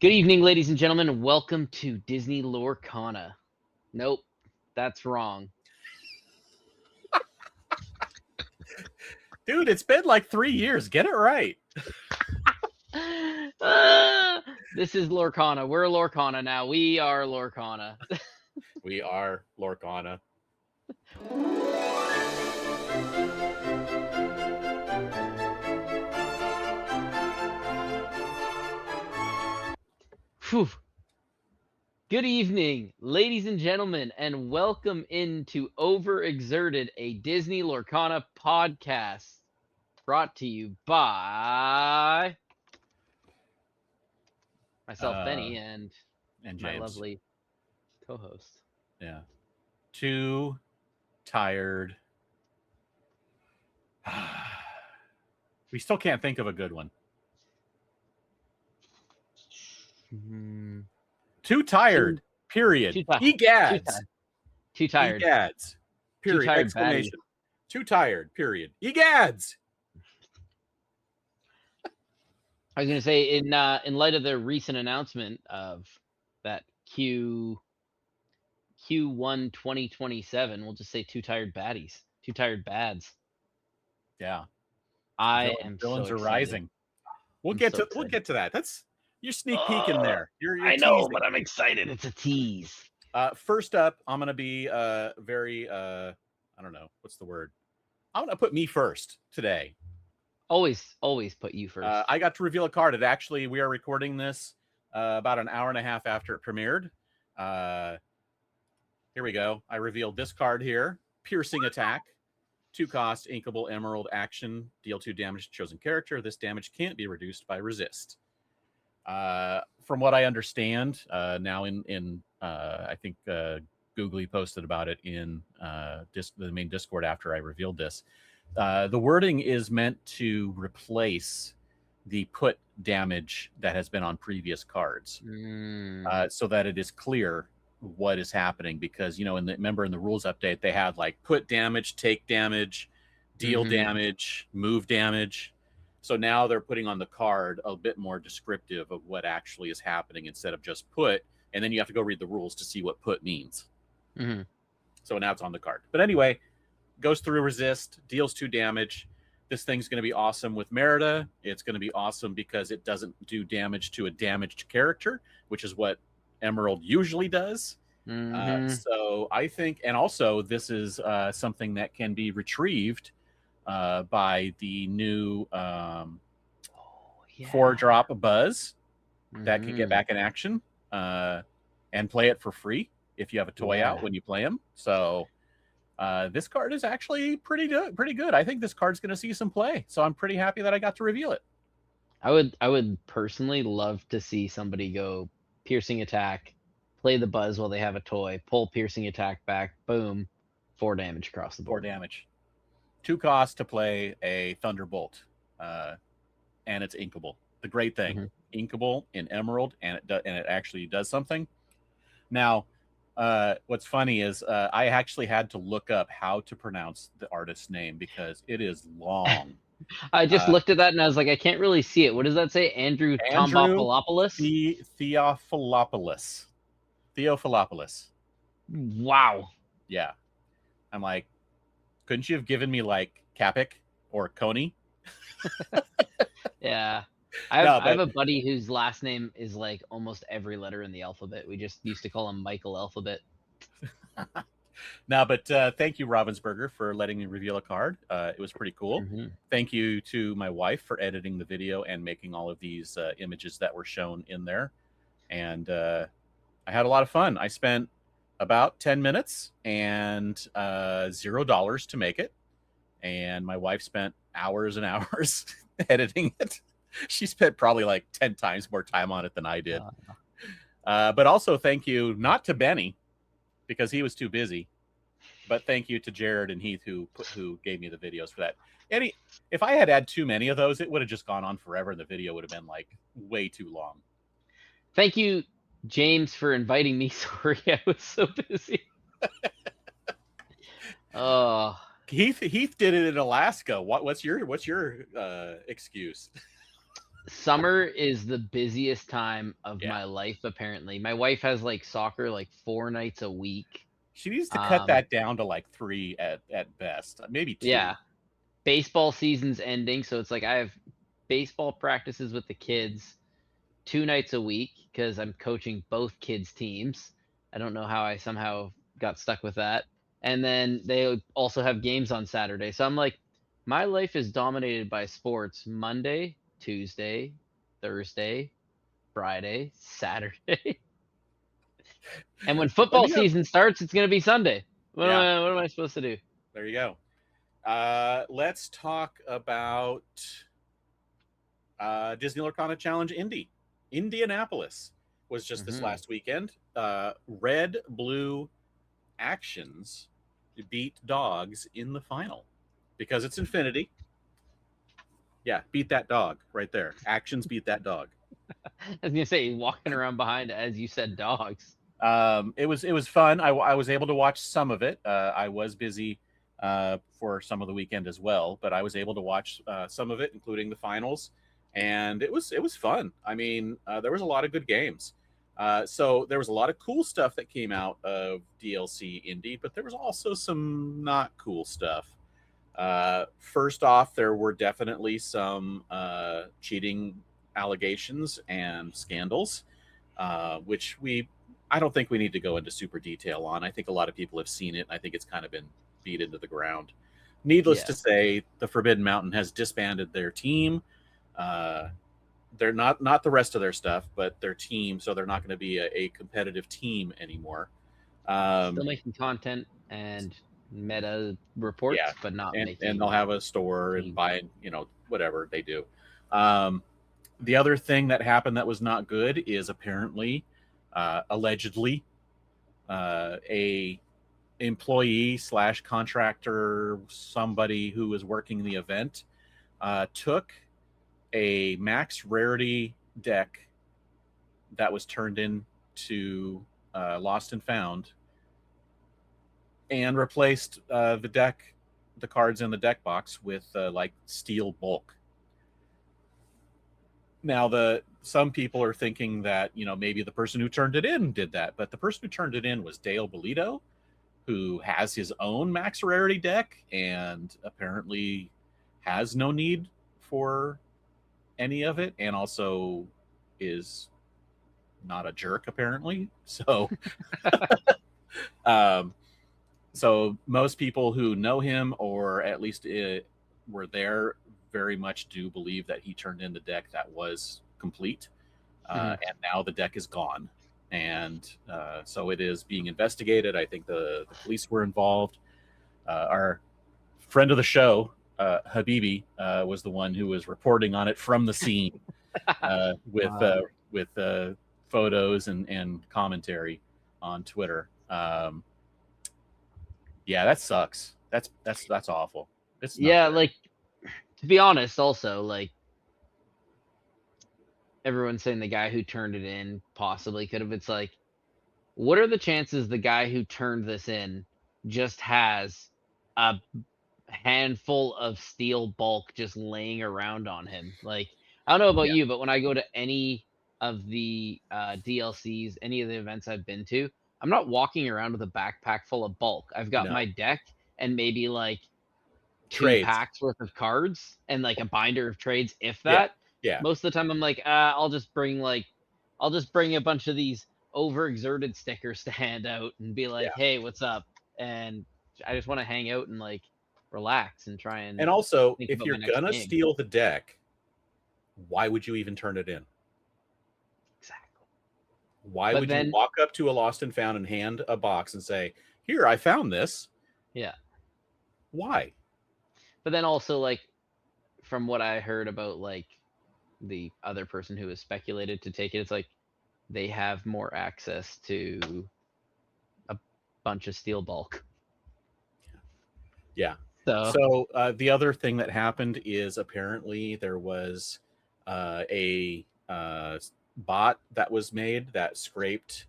Good evening, ladies and gentlemen, and welcome to Disney Lorcana. Nope, that's wrong. Dude, it's been like 3 years. Get it right. This is Lorcana. We're Lorcana now. We are Lorcana. We are Lorcana. Phew. Good evening, ladies and gentlemen, and welcome into Overexerted, a Disney Lorcana podcast brought to you by myself, Benny, and And my James. lovely co-host. Yeah. Too tired. We still can't think of a good one. Too tired. Period. Too tired. Egads. Too tired. Egads. Period. Too tired, Exclamation. Too tired. Period. Egads. I was going to say, in light of the recent announcement of that Q1 2027, we'll just say too tired baddies, too tired bads. Yeah. Villains are excited. rising. We'll get to that. That's your sneak peek in there. You're I know, teasing. but I'm excited. It's a tease. First up, I'm gonna be very I don't know what's the word. I'm gonna put me first today. Always put you first. I got to reveal a card. We are recording this about an hour and a half after it premiered. Here we go. I revealed this card here. Piercing Attack. 2 cost, inkable, emerald, action. Deal 2 damage to chosen character. This damage can't be reduced by resist. From what I understand, now in I think Googly posted about it in the main Discord after I revealed this. The wording is meant to replace the put damage that has been on previous cards, so that it is clear what is happening. Because remember in the rules update they had like put damage, take damage, deal damage, move damage. So now they're putting on the card a bit more descriptive of what actually is happening instead of just put, and then you have to go read the rules to see what put means. So now it's on the card. But anyway, goes through resist, deals 2 damage. This thing's going to be awesome with Merida. It's going to be awesome because it doesn't do damage to a damaged character, which is what Emerald usually does. So I think, and also this is something that can be retrieved by the new 4-drop Buzz that can get back in action and play it for free if you have a toy out when you play him. So this card is actually pretty good. I think this card's going to see some play. So I'm pretty happy that I got to reveal it. I would personally love to see somebody go Piercing Attack, play the Buzz while they have a toy, pull Piercing Attack back, boom, 4 damage across the board. 4 damage. 2 costs to play a Thunderbolt, and it's inkable. The great thing, inkable in Emerald, and it actually does something. Now, what's funny is I actually had to look up how to pronounce the artist's name because it is long. I just looked at that and I was like, I can't really see it. What does that say? Andrew Tombopoulos? Theophilopoulos. Wow. Yeah. I'm like, couldn't you have given me like Capik or Coney? Yeah. I have a buddy whose last name is like almost every letter in the alphabet. We just used to call him Michael Alphabet. No, but thank you, Ravensburger, for letting me reveal a card. It was pretty cool. Thank you to my wife for editing the video and making all of these images that were shown in there. And I had a lot of fun. I spent about 10 minutes and $0 to make it. And my wife spent hours and hours editing it. She spent probably like 10 times more time on it than I did. But also thank you, not to Benny, because he was too busy, but thank you to Jared and Heath who gave me the videos for that. If I had too many of those, it would have just gone on forever and the video would have been like way too long. Thank you, James, for inviting me. Sorry, I was so busy. Heath did it in Alaska. What's your excuse? Summer is the busiest time of Yeah. my life, apparently. My wife has, like, soccer, like, 4 nights a week. She needs to cut Um, that down to like 3 at best, maybe 2. yeah. Baseball season's ending, so it's like I have baseball practices with the kids 2 nights a week because 'cause I'm coaching both kids' teams. I don't know how I somehow got stuck with that. And then they also have games on Saturday. So I'm like, my life is dominated by sports Monday, Tuesday, Thursday, Friday, Saturday. And when When football you have season starts, it's gonna be Sunday. Yeah, What am I supposed to do? there you go. Let's talk about Disney Lorcana Challenge Indy. Indianapolis was just this Mhm. last weekend. Red Blue Actions beat Dogs in the final because it's Infinity. Yeah, beat that dog right there. Actions beat that dog. I was gonna say walking around behind, as you said, dogs. It was fun. I was able to watch some of it. I was busy for some of the weekend as well, but I was able to watch some of it, including the finals, and it was fun. I mean, there was a lot of good games. So there was a lot of cool stuff that came out of DLC Indie, but there was also some not cool stuff. First off, there were definitely some cheating allegations and scandals, which I don't think we need to go into super detail on. I think a lot of people have seen it. I think it's kind of been beat into the ground. Needless Yeah. to say, the Forbidden Mountain has disbanded their team. Uh, they're not the rest of their stuff, but their team. So they're not going to be a competitive team anymore. Still Um, making content and meta yeah, reports, but not and they'll making have a store and games. buy whatever they do. Um, the other thing that happened that was not good is apparently, allegedly, a employee slash contractor, somebody who was working the event, took a max rarity deck that was turned into Lost and Found and replaced the cards in the deck box with like steel bulk. Now, some people are thinking that maybe the person who turned it in did that, but the person who turned it in was Dale Bolito, who has his own max rarity deck and apparently has no need for any of it, and also is not a jerk apparently. Um, so most people who know him, or at least were there, very much do believe that he turned in the deck that was complete, Mhm. and now the deck is gone, and so it is being investigated. I think the police were involved. Our friend of the show, Habibi, was the one who was reporting on it from the scene, uh, with uh, Um, with photos and commentary on Twitter. Yeah, that sucks. That's awful. It's not yeah, good. like, to be honest, also, like, everyone's saying the guy who turned it in possibly could have. It's like, what are the chances the guy who turned this in just has a handful of steel bulk just laying around on him? Like, I don't know about Yeah, you, but when I go to any of the DLCs, any of the events I've been to, I'm not walking around with a backpack full of bulk. I've got no my deck and maybe like 2 trades. packs worth of cards and, like, a binder of trades, if Yeah, that. yeah, Most of the time, I'm like, I'll just bring a bunch of these overexerted stickers to hand out and be like, yeah. "Hey, what's up?" And I just wanna hang out and, like, relax and try and And also, think if about my you're next gonna game. steal the deck, why would you even turn it in? Exactly. Why But would you then walk up to a lost and found and hand a box and say, "Here, I found this"? yeah. Why? But then also, like, from what I heard about, like, the other person who was speculated to take it, it's like they have more access to a bunch of steel bulk. Yeah. So So the other thing that happened is apparently there was a bot that was made that scraped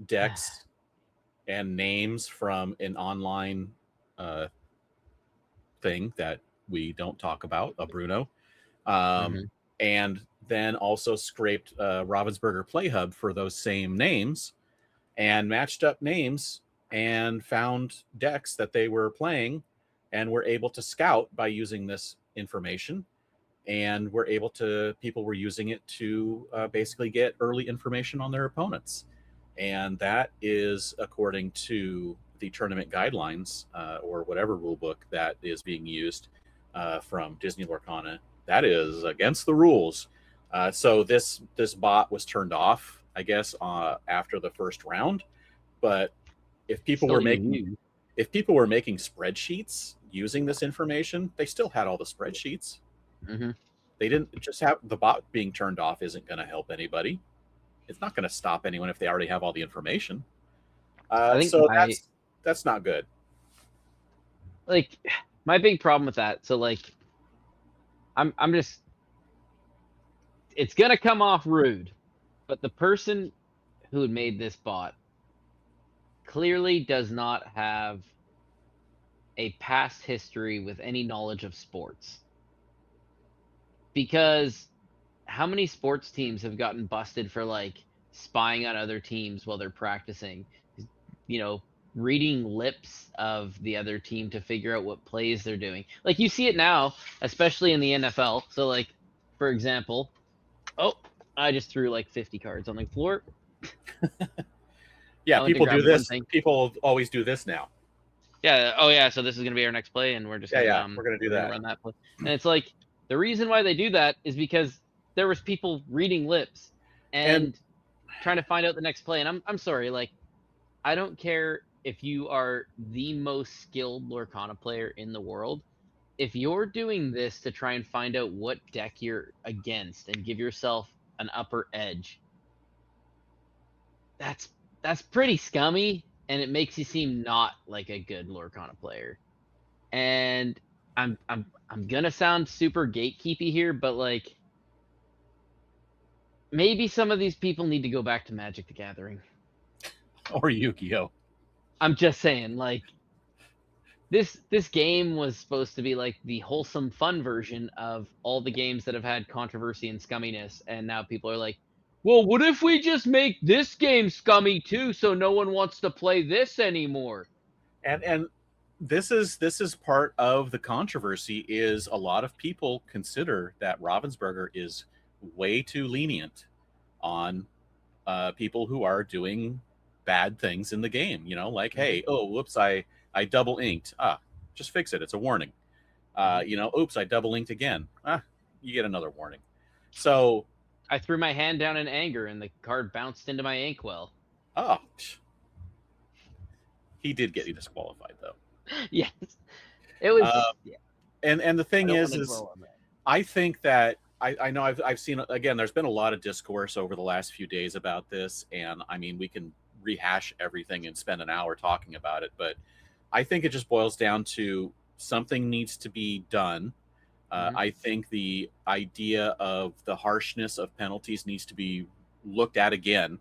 decks and names from an online uh, thing that we don't talk about, a Bruno. Um, mhm. and then also scraped Ravensburger Play Hub for those same names and matched up names and found decks that they were playing and were able to scout by using this information. And people were using it to basically get early information on their opponents. And that is according to the tournament guidelines or whatever rule book that is being used from Disney Lorcana. That is against the rules. So this bot was turned off, I guess, after the first round. But if people were making spreadsheets using this information, they still had all the spreadsheets. Mm-hmm. They didn't just have the bot being turned off isn't going to help anybody. It's not going to stop anyone if they already have all the information. I think So that's not good. Like, my big problem with that. So like, I'm just, it's gonna come off rude, but the person who had made this bot clearly does not have a past history with any knowledge of sports. Because how many sports teams have gotten busted for like spying on other teams while they're practicing? You know, reading lips of the other team to figure out what plays they're doing. Like, you see it now, especially in the NFL. So like, for example, I just threw like 50 cards on the floor. Yeah, like people do this. People always do this now. Yeah. Oh yeah. So this is gonna be our next play, and we're just gonna, we're gonna do that. Run that play. And it's like, the reason why they do that is because there was people reading lips and trying to find out the next play. And I'm sorry, like, I don't care if you are the most skilled Lorcana player in the world. If you're doing this to try and find out what deck you're against and give yourself an upper edge, that's pretty scummy, and it makes you seem not like a good Lorcana player. And I'm gonna sound super gatekeepy here, but like, maybe some of these people need to go back to Magic the Gathering or Yu-Gi-Oh. I'm just saying, like, this game was supposed to be like the wholesome, fun version of all the games that have had controversy and scumminess, and now people are like, well, what if we just make this game scummy too, so no one wants to play this anymore? And this is part of the controversy. Is a lot of people consider that Ravensburger is way too lenient on people who are doing bad things in the game. You know, like, hey, oh, whoops, I double inked. Just fix it. It's a warning. You know, oops, I double inked again. You get another warning. So I threw my hand down in anger, and the card bounced into my inkwell. Oh, he did get you disqualified, though. Yes, it was. Yeah. And the thing is I think that I know I've seen, again, there's been a lot of discourse over the last few days about this, and I mean, we can rehash everything and spend an hour talking about it, but I think it just boils down to something needs to be done. I think the idea of the harshness of penalties needs to be looked at again,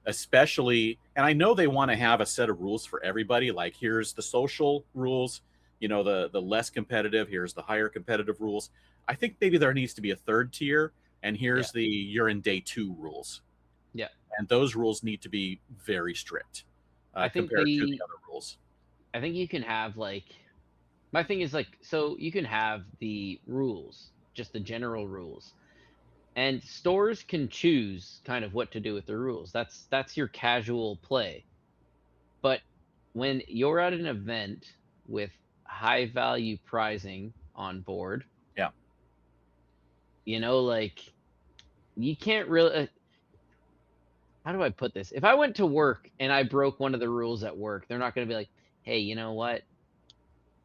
especially, and I know they want to have a set of rules for everybody. Like, here's the social rules, you know, the less competitive, here's the higher competitive rules. I think maybe there needs to be a third tier, and here's the you're in day 2 rules. Yeah. And those rules need to be very strict compared to the other rules. I think you can have, like, my thing is, like, so you can have the rules, just the general rules, and stores can choose kind of what to do with the rules. That's your casual play. But when you're at an event with high value prizing on board, yeah, you know, like, you can't really. How do I put this? If I went to work and I broke one of the rules at work, they're not going to be like, hey, you know what?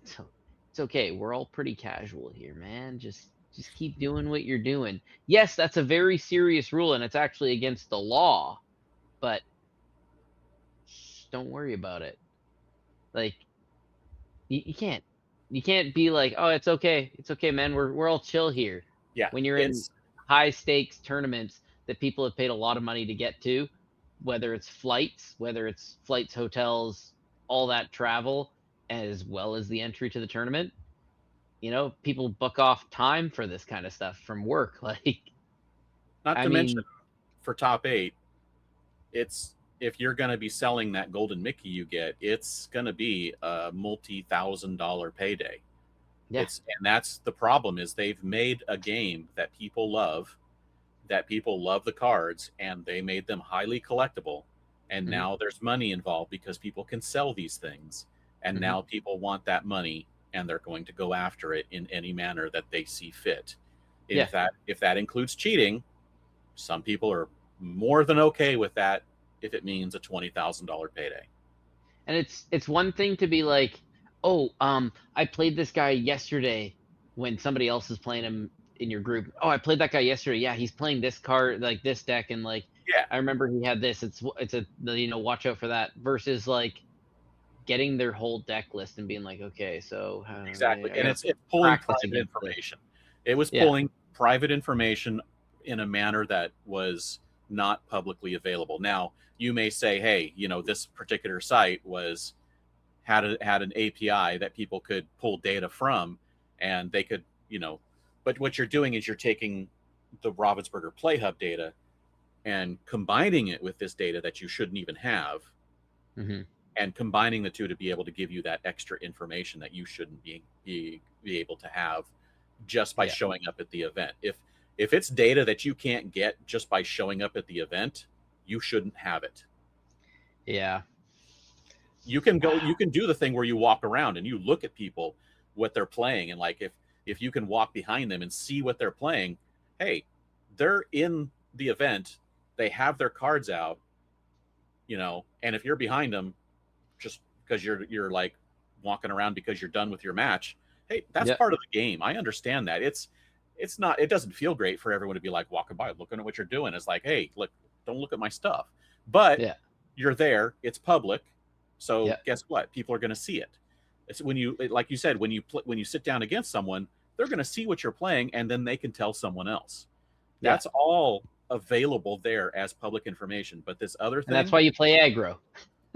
It's okay. We're all pretty casual here, man. Just keep doing what you're doing. Yes, that's a very serious rule, and it's actually against the law, but don't worry about it. Like, you can't be like, oh, it's okay, man. We're all chill here. Yeah. When you're in high stakes tournaments that people have paid a lot of money to get to, whether it's flights, hotels, all that travel, as well as the entry to the tournament, you know, people book off time for this kind of stuff from work. Like, Not I to mention, mean, for top 8, if you're going to be selling that golden Mickey you get, it's going to be a multi-$1,000 payday. yeah. And that's the problem, is they've made a game that people love the cards, and they made them highly collectible. And Hmm. now there's money involved because people can sell these things. And Hmm. now people want that money, and they're going to go after it in any manner that they see fit. And Yeah. if that includes cheating, some people are more than okay with that if it means a $20,000 payday. And it's one thing to be like, oh, I played this guy yesterday when somebody else is playing him in your group. Oh, I played that guy yesterday. Yeah, he's playing this card, like this deck, and like Yeah, I remember he had this. It's a, watch out for that. Versus like getting their whole deck list and being like, okay, so exactly. I And gotta it's pulling practice private against this. information. It was Yeah. pulling private information in a manner that was not publicly available. Now, you may say, hey, this particular site had an API that people could pull data from, and they could, but what you're doing is you're taking the Ravensburger Play Hub data and combining it with this data that you shouldn't even have, Hmm. and combining the two to be able to give you that extra information that you shouldn't be able to have just by Yeah. showing up at the event. If it's data that you can't get just by showing up at the event, you shouldn't have it. Yeah. You can do the thing where you walk around and you look at people, what they're playing, and like if you can walk behind them and see what they're playing, hey, they're in the event, they have their cards out, and if you're behind them just because you're like walking around because you're done with your match, hey, that's Yep. part of the game. I understand that. It doesn't feel great for everyone to be like walking by looking at what you're doing. It's like, hey, look, don't look at my stuff. But Yeah. you're there, it's public, so Yeah. guess what? People are going to see it. It's when you, like you said, when you sit down against someone, they're going to see what you're playing, and then they can tell someone else. Yeah. That's all available there as public information. But this other And that's thing, why you play aggro.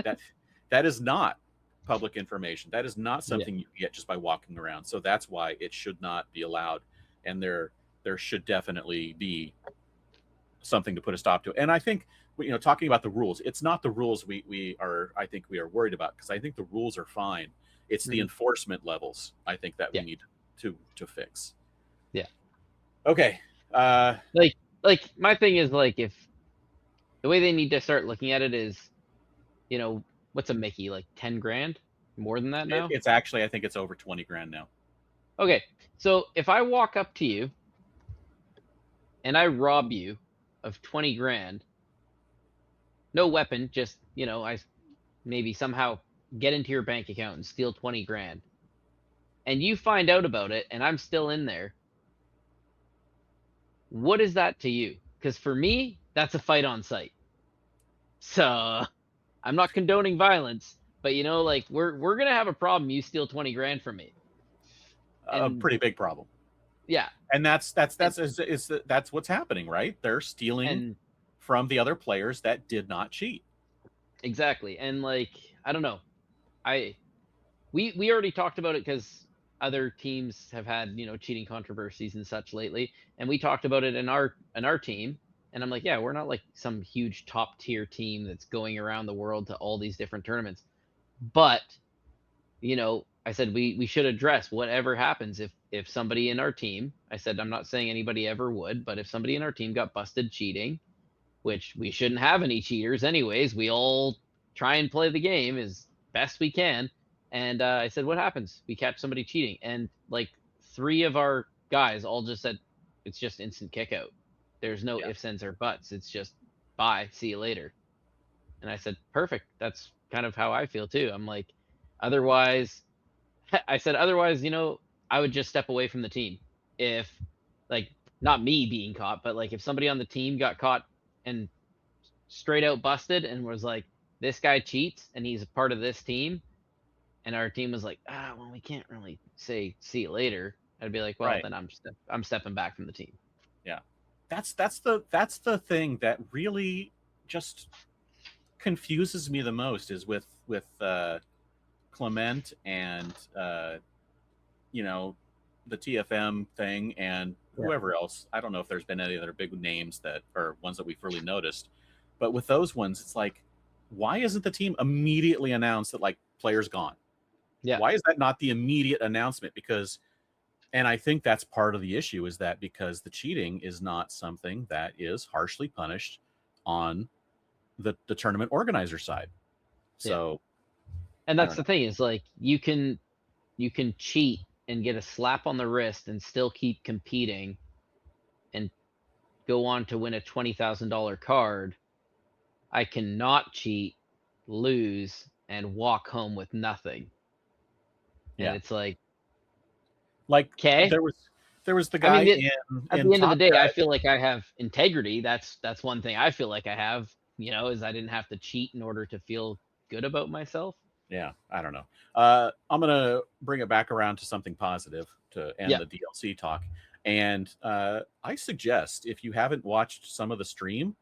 that that is not public information. That is not Yeah. something you get just by walking around. So that's why it should not be allowed. And there should definitely be something to put a stop to. And I think, talking about the rules, it's not the rules I think we are worried about, because I think the rules are fine. It's the Mhm. enforcement levels, I think, that we Yeah. need to fix. Yeah. Okay. Like my thing is, like, if the way they need to start looking at it is, what's a Mickey, like 10 grand? More than that now? It's actually, I think it's over 20 grand now. Okay. So if I walk up to you and I rob you of 20 grand, no weapon, just, I maybe somehow get into your bank account and steal 20 grand, and you find out about it and I'm still in there, what is that to you? Because for me, that's a fight on site. So I'm not condoning violence, but like we're gonna have a problem. You steal 20 grand from me, A and pretty big problem. yeah, And that's and that's what's happening, right? They're stealing and from the other players that did not cheat. exactly, and like I don't know, I we already talked about it because other teams have had cheating controversies and such lately, and we talked about it in our team, and I'm like, yeah, we're not like some huge top tier team that's going around the world to all these different tournaments, but I said we should address whatever happens if somebody in our team. I said I'm not saying anybody ever would, but if somebody in our team got busted cheating, which we shouldn't have any cheaters anyways, we all try and play the game as best we can. And I said, what happens? We catch somebody cheating, and like 3 of our guys all just said it's just instant kick out. There's no Yeah. ifs, ands, or buts. It's just bye, see you later. And I said, perfect. That's kind of how I feel too. I'm like, otherwise, I said, otherwise, I would just step away from the team. If, like, not me being caught, but like if somebody on the team got caught and straight out busted and was like, this guy cheats and he's a part of this team, and our team was like, well, we can't really say see you later. I'd be like, well, Right. then I'm stepping back from the team. Yeah. That's the thing that really just confuses me the most, is with Clement and the TFM thing, and whoever else. I don't know if there's been any other big names that are ones that we've really noticed, but with those ones, it's like, why isn't the team immediately announced that like players gone? Yeah. Why is that not the immediate announcement? Because, and I think that's part of the issue, is that because the cheating is not something that is harshly punished on the tournament organizer side. So, And I that's don't the know. thing, is like you can cheat and get a slap on the wrist and still keep competing and go on to win a $20,000 card. I cannot cheat, lose, and walk home with nothing. And Yeah, it's like, like okay. there was the I guy mean, at in the end of the Top day, I Gun. feel like I have integrity. That's one thing I feel like I have, is I didn't have to cheat in order to feel good about myself. Yeah, I don't know. I'm gonna bring it back around to something positive to end Yeah. the DLC talk. And I suggest, if you haven't watched some of the stream,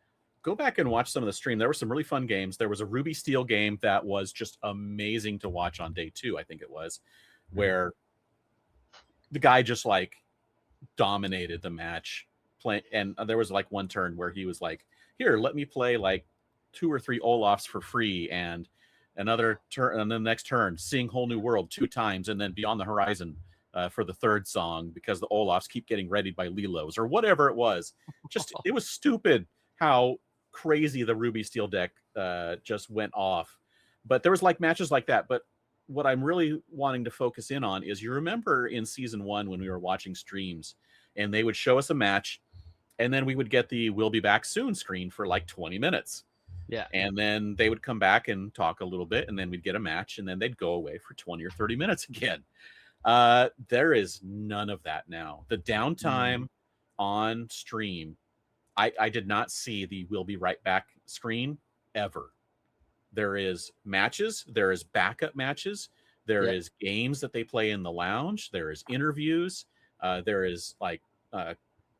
go back and watch some of the stream. There were some really fun games. There was a Ruby Steel game that was just amazing to watch on day 2, I think it was, where the guy just like dominated the match. And there was like one turn where he was like, "Here, let me play like 2 or 3 Olafs for free," and another turn, and then the next turn, "Sing Whole New World" 2 times, and then "Beyond the Horizon" for the 3rd song, because the Olafs keep getting readied by Lilos or whatever it was. Just, it was stupid how crazy the Ruby Steel deck just went off. But there was like matches like that. But what I'm really wanting to focus in on is, you remember in season 1 when we were watching streams and they would show us a match, and then we would get the "we'll be back soon" screen for like 20 minutes. Yeah. And then they would come back and talk a little bit, and then we'd get a match, and then they'd go away for 20 or 30 minutes again. There is none of that now. The downtime on stream, I did not see the "we'll be right back" screen ever. There is matches, there is backup matches, there Yeah. is games that they play in the lounge, there is interviews, there is like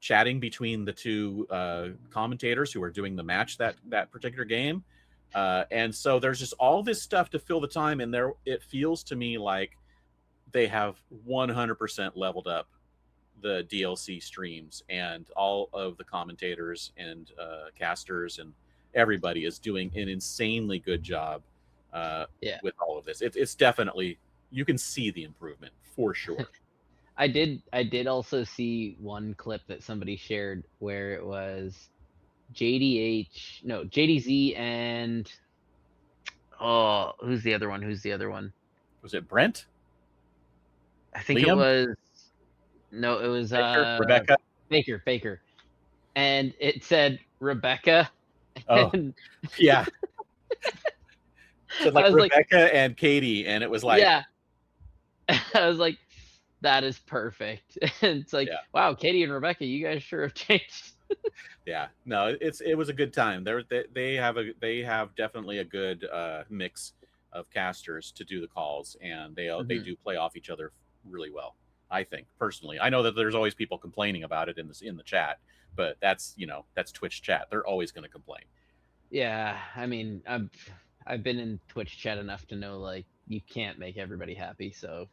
chatting between the 2 commentators who are doing the match that particular game. And so there's just all this stuff to fill the time, and there, it feels to me like they have 100% leveled up the DLC streams, and all of the commentators and casters and everybody is doing an insanely good job Yeah. with all of this. It's definitely, you can see the improvement for sure. I did also see one clip that somebody shared where it was JDZ and who's the other one? Was it Brent? I think it Liam? was no, it was Baker? Rebecca? Baker. And it said Rebecca, Oh, and yeah. So I like was like, Rebecca and Katie, and it was like, yeah. I was like, that is perfect. And it's like, yeah. wow, Katie and Rebecca, you guys sure have changed. Yeah, no, it was a good time. They have definitely a good mix of casters to do the calls, and they do play off each other really well. I think personally, I know that there's always people complaining about it in the chat, but that's that's Twitch chat. They're always going to complain. Yeah, I mean, I've been in Twitch chat enough to know, like, you can't make everybody happy, so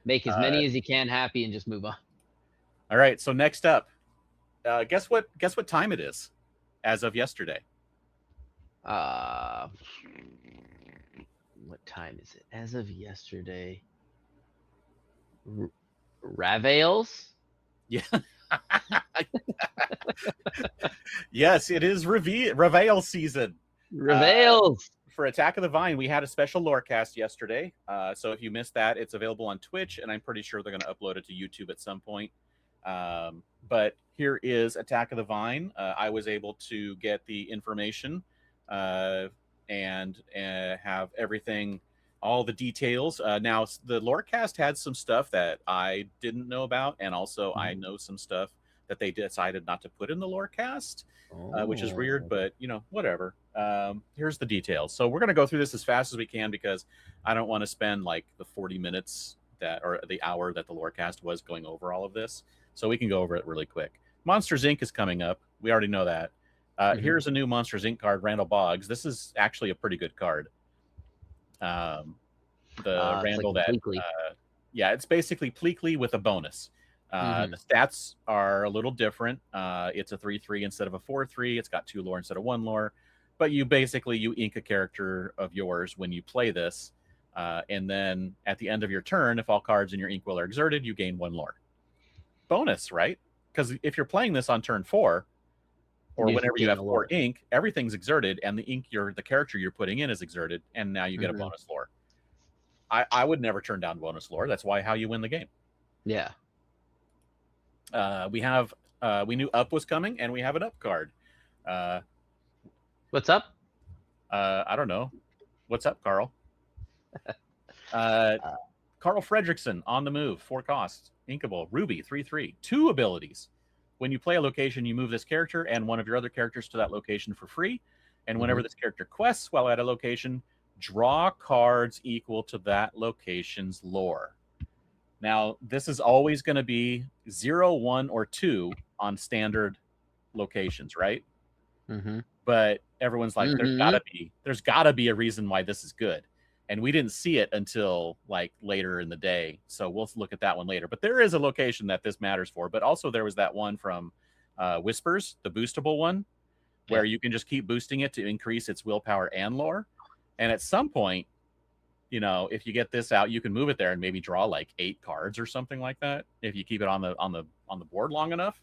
make as many as you can happy and just move on. All right, so next up, guess what time it is as of yesterday? What time is it? As of yesterday, Ravales? Yeah. Yes, it is Reveal season. Ravales! For Attack of the Vine, we had a special lorecast yesterday. So if you missed that, it's available on Twitch, and I'm pretty sure they're going to upload it to YouTube at some point. But here is Attack of the Vine. I was able to get the information and have everything, all the details. Now, the lorecast had some stuff that I didn't know about, and also I know some stuff that they decided not to put in the lorecast, which is weird, but whatever. Here's the details. So we're going to go through this as fast as we can, because I don't want to spend like the 40 minutes or the hour that the lorecast was going over all of this. So we can go over it really quick. Monsters Inc. is coming up. We already know that. Here's a new Monsters Inc. card, Randall Boggs. This is actually a pretty good card. The Randall like that, yeah, it's basically Pleakley with a bonus. The stats are a little different. It's a 3/3 instead of a 4/3. It's got 2 lore instead of 1 lore. But you ink a character of yours when you play this. And then at the end of your turn, if all cards in your ink will are exerted, you gain 1 lore. Bonus, right? Because if you're playing this on turn 4, or whenever you have 4 ink, everything's exerted, and the character you're putting in is exerted, and now you get a bonus lore. I would never turn down bonus lore. That's how you win the game. Yeah. We knew Up was coming, and we have an Up card. What's up? I don't know. What's up, Carl? Carl Fredrickson on the move, 4 costs, inkable, Ruby, 3/3, 2 abilities. When you play a location, you move this character and one of your other characters to that location for free. And whenever this character quests while at a location, draw cards equal to that location's lore. Now, this is always going to be 0, 1, or 2 on standard locations, right? But everyone's like, there's gotta be a reason why this is good. And we didn't see it until like later in the day. So we'll look at that one later. But there is a location that this matters for. But also there was that one from Whispers, the boostable one, where you can just keep boosting it to increase its willpower and lore. And at some point, if you get this out, you can move it there and maybe draw like 8 cards or something like that. If you keep it on the board long enough.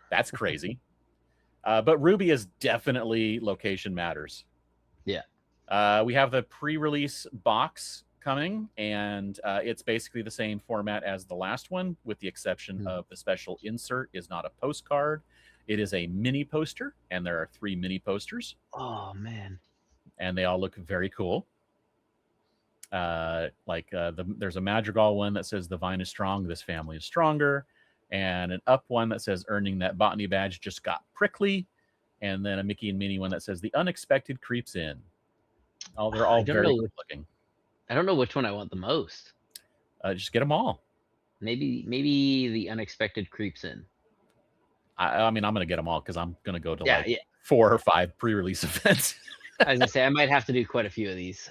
That's crazy. But Ruby is definitely location matters. Yeah. We have the pre-release box coming, and it's basically the same format as the last one, with the exception of the special insert is not a postcard. It is a mini poster, and there are 3 mini posters. Oh, man. And they all look very cool. There's a Madrigal one that says, "The vine is strong, this family is stronger." And an Up one that says, "Earning that botany badge just got prickly." And then a Mickey and Minnie one that says, "The unexpected creeps in." They're all very good looking. I don't know which one I want the most. Just get them all. Maybe the unexpected creeps in. I mean, I'm going to get them all because I'm going to go to 4 or 5 pre-release events. I was going to say, I might have to do quite a few of these.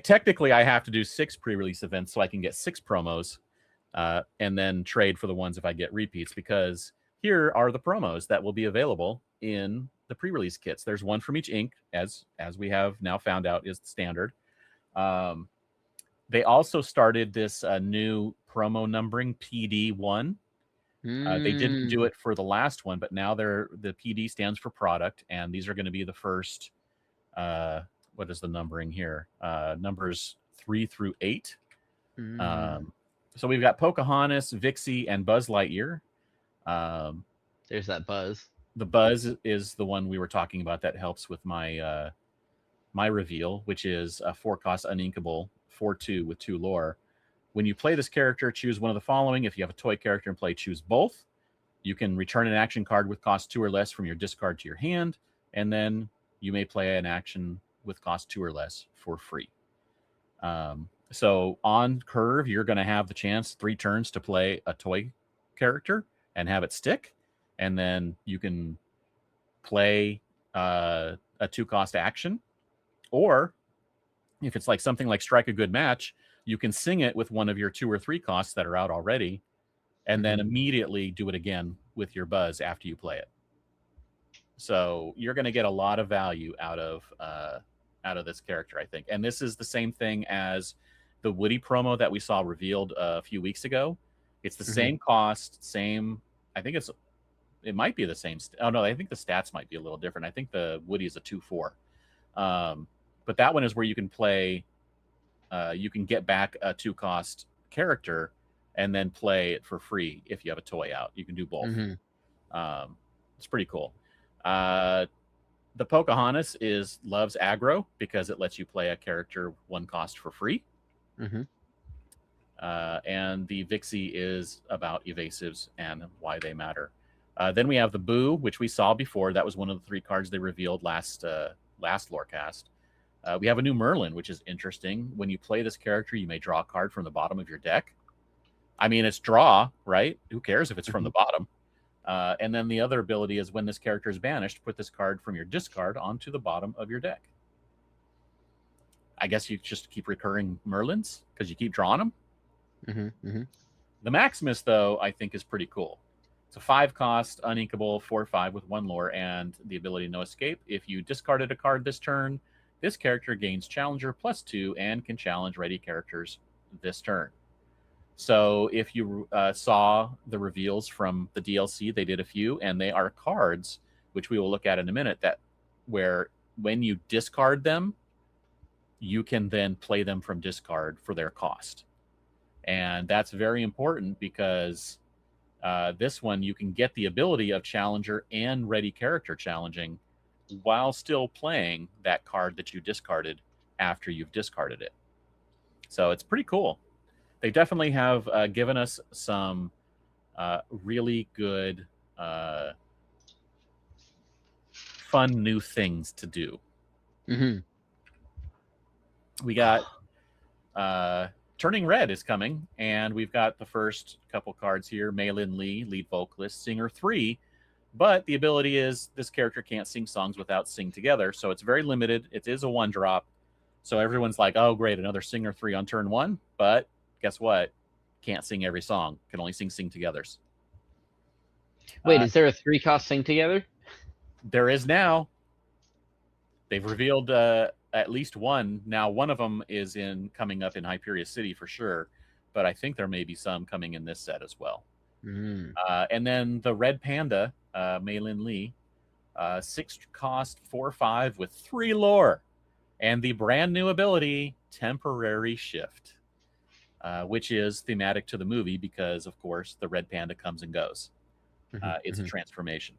Technically, I have to do 6 pre-release events so I can get 6 promos and then trade for the ones if I get repeats, because here are the promos that will be available in the pre-release kits. There's one from each ink, as we have now found out is standard. They also started this new promo numbering, PD1. They didn't do it for the last one, but now the PD stands for product, and these are going to be the first. What is the numbering here? Numbers 3 through 8. So we've got Pocahontas, Vixie, and Buzz Lightyear. There's that Buzz. The Buzz is the one we were talking about that helps with my my reveal, which is a 4-cost uninkable 4/2 with 2 lore. When you play this character, choose one of the following. If you have a toy character in play, choose both. You can return an action card with cost 2 or less from your discard to your hand, and then you may play an action with cost 2 or less for free. So on curve, you're going to have the chance 3 turns to play a toy character and have it stick. And then you can play a 2-cost action. Or if it's like something like Strike a Good Match, you can sing it with one of your 2 or 3 costs that are out already, and then immediately do it again with your Buzz after you play it. So you're going to get a lot of value out of this character, I think. And this is the same thing as the Woody promo that we saw revealed a few weeks ago. It's the same cost, same. I think it might be the same. Oh no, I think the stats might be a little different. I think the Woody is a 2/4. But that one is where you can play. You can get back a 2-cost character and then play it for free if you have a toy out. You can do both. It's pretty cool. The Pocahontas loves aggro because it lets you play a character 1 cost for free. And the Vixie is about evasives and why they matter. Then we have the Boo, which we saw before. That was one of the 3 cards they revealed last Lorecast. We have a new Merlin, which is interesting. When you play this character, you may draw a card from the bottom of your deck. I mean, it's draw, right? Who cares if it's from the bottom? And then the other ability is when this character is banished, put this card from your discard onto the bottom of your deck. I guess you just keep recurring Merlins because you keep drawing them. The Maximus, though, I think is pretty cool. It's a 5-cost, uninkable, 4/5 with 1 lore, and the ability No Escape. If you discarded a card this turn, this character gains Challenger +2 and can challenge ready characters this turn. So if you saw the reveals from the DLC, they did a few, and they are cards, which we will look at in a minute, that where when you discard them, you can then play them from discard for their cost. And that's very important because this one, you can get the ability of Challenger and ready character challenging while still playing that card that you discarded after you've discarded it. So it's pretty cool. They definitely have given us some really good, fun new things to do. Mm-hmm. We got Turning Red is coming, and we've got the first couple cards here. Maylin Lee, lead vocalist, singer 3, but the ability is this character can't sing songs without Sing Together, so it's very limited. It is a 1-drop, so everyone's like, oh, great, another singer 3 on turn 1, but guess what? Can't sing every song. Can only sing Togethers. Wait, is there a 3-cost Sing Together? There is now. They've revealed at least one. Now, one of them is coming up in Hyperia City for sure, but I think there may be some coming in this set as well. Mm. And then the Red Panda, Maylin Lee, 6-cost, 4/5 with 3 lore, and the brand new ability, Temporary Shift, which is thematic to the movie because, of course, the Red Panda comes and goes. It's a transformation.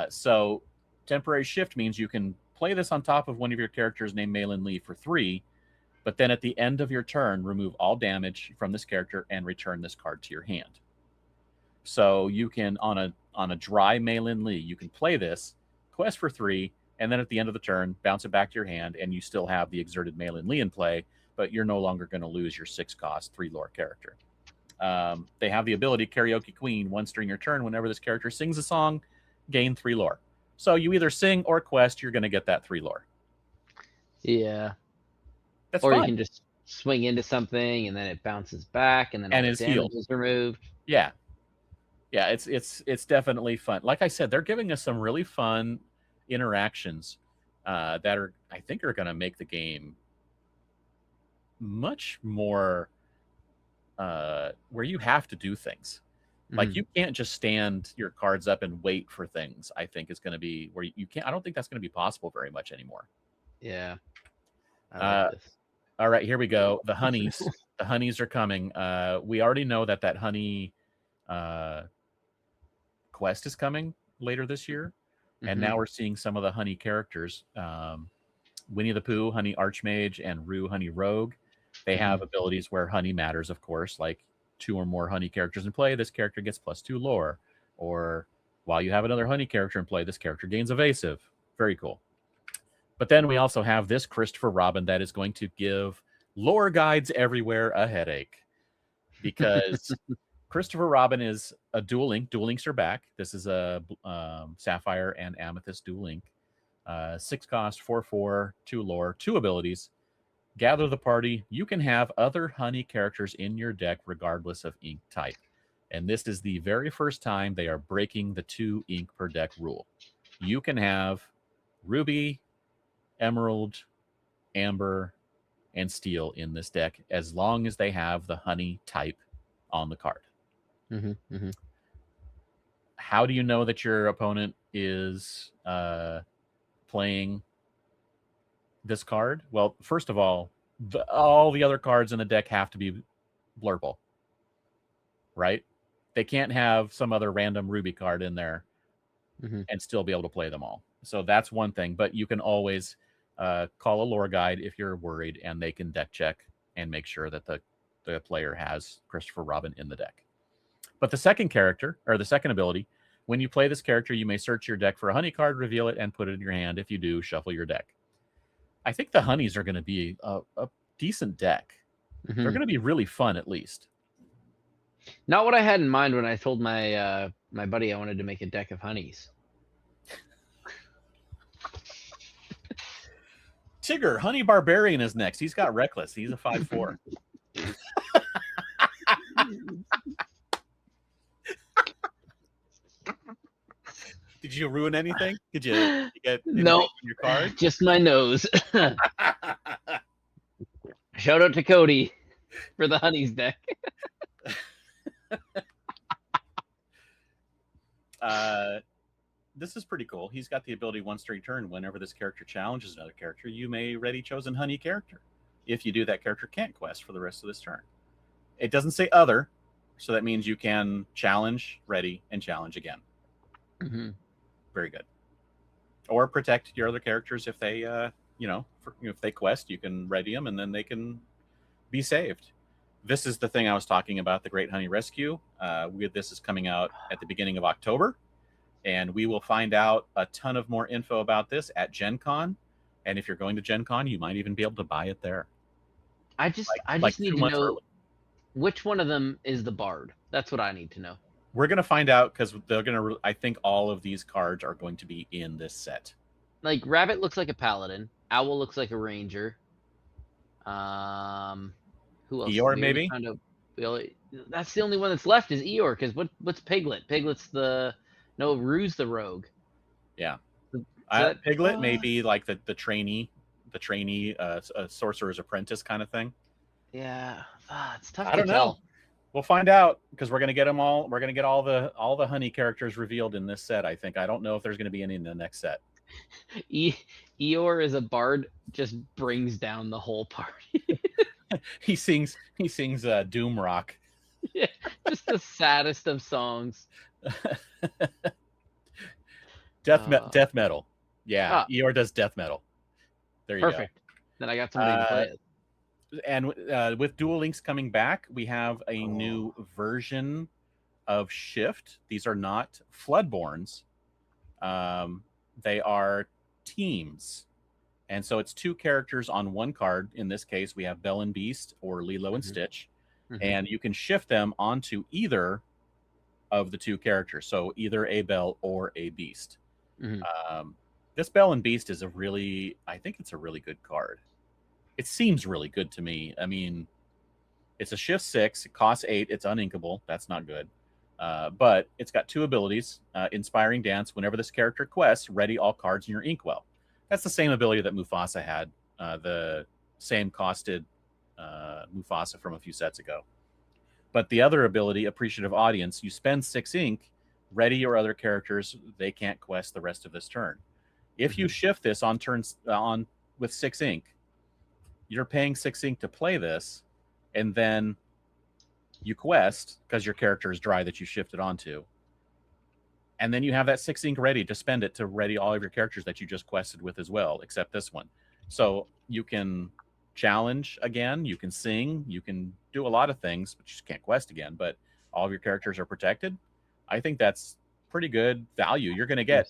So Temporary Shift means you can play this on top of one of your characters named Maylin Lee for 3, but then at the end of your turn, remove all damage from this character and return this card to your hand. So you can, on a dry Maylin Lee, you can play this, quest for 3, and then at the end of the turn, bounce it back to your hand, and you still have the exerted Maylin Lee in play, but you're no longer going to lose your 6-cost, 3-lore character. They have the ability, Karaoke Queen, once during your turn, whenever this character sings a song, gain 3 lore. So you either sing or quest, you're going to get that 3 lore. Yeah. That's or fun. You can just swing into something and then it bounces back and then all the damage is removed. Yeah. Yeah, it's definitely fun. Like I said, they're giving us some really fun interactions that I think are going to make the game much more where you have to do things. Like you can't just stand your cards up and wait for things. I think is going to be where you can't. I don't think that's going to be possible very much anymore. Yeah. I like this. All right, here we go. The honeys. The honeys are coming. We already know that honey quest is coming later this year, and now we're seeing some of the honey characters. Winnie the Pooh, Honey Archmage, and Rue, Honey Rogue. They have abilities where honey matters, of course, like 2 or more honey characters in play, this character gets +2 lore. Or while you have another honey character in play, this character gains evasive. Very cool. But then we also have this Christopher Robin that is going to give lore guides everywhere a headache. Because Christopher Robin is a dual link. Dual links are back. This is a Sapphire and Amethyst dual link. 6-cost, 4/4, 2 lore, 2 abilities. Gather the party. You can have other honey characters in your deck regardless of ink type. And this is the very first time they are breaking the 2 ink per deck rule. You can have Ruby, Emerald, Amber, and Steel in this deck as long as they have the honey type on the card. How do you know that your opponent is playing this card? Well, first of all, all the other cards in the deck have to be blurple, right? They can't have some other random Ruby card in there and still be able to play them all. So that's one thing, but you can always call a lore guide if you're worried, and they can deck check and make sure that the player has Christopher Robin in the deck. But the second character, or the second ability, when you play this character, you may search your deck for a honey card, reveal it, and put it in your hand. If you do, shuffle your deck. I think the honeys are going to be a decent deck. They're going to be really fun, at least. Not what I had in mind when I told my my buddy I wanted to make a deck of honeys. Tigger, Honey Barbarian is next. He's got Reckless. He's a 5/4. Did you ruin anything? Did you get anything No, on your card? just my nose. Shout out to Cody for the Honeys deck. This is pretty cool. He's got the ability once during turn, whenever this character challenges another character, you may ready chosen honey character. If you do, that character can't quest for the rest of this turn. It doesn't say other, so that means you can challenge, ready, and challenge again. Mm-hmm. Very good. Or protect your other characters if they, if they quest, you can ready them and then they can be saved. This is the thing I was talking about, the Great Honey Rescue. This is coming out at the beginning of October, and we will find out a ton of more info about this at Gen Con. And if you're going to Gen Con, you might even be able to buy it there. I just need to know which one of them is the Bard. That's what I need to know. We're going to find out because they're going to, I think all of these cards are going to be in this set. Like Rabbit looks like a Paladin. Owl looks like a Ranger. Who else? Eeyore, maybe? That's the only one that's left is Eeyore, because what's Piglet? Piglet's Rue's the Rogue. Yeah. Piglet may be like the trainee sorcerer's apprentice kind of thing. Yeah. It's tough to tell. We'll find out because we're going to get them all. We're going to get all the honey characters revealed in this set. I think. I don't know if there's going to be any in the next set. Eeyore as a bard just brings down the whole party. He sings doom rock. Yeah, just the saddest of songs. Death metal. Yeah, Eeyore does death metal. There you go. Perfect. Then I got somebody to play it. And with Duel Links coming back, we have a new version of Shift. These are not Floodborns. They are teams. And so it's 2 characters on 1 card. In this case, we have Belle and Beast or Lilo and Stitch. Mm-hmm. And you can shift them onto either of the 2 characters. So either a Belle or a Beast. Mm-hmm. This Belle and Beast is I think it's a really good card. It seems really good to me. I mean, it's a shift 6. It costs 8. It's uninkable. That's not good. But it's got 2 abilities. Inspiring Dance. Whenever this character quests, ready all cards in your inkwell. That's the same ability that Mufasa had. The same costed Mufasa from a few sets ago. But the other ability, Appreciative Audience, you spend 6 ink, ready your other characters. They can't quest the rest of this turn. If you shift this on turns with 6 ink, you're paying 6 ink to play this, and then you quest because your character is dry that you shifted onto. And then you have that 6 ink ready to spend it to ready all of your characters that you just quested with as well, except this one. So you can challenge again, you can sing, you can do a lot of things, but you just can't quest again. But all of your characters are protected. I think that's pretty good value. You're going to get,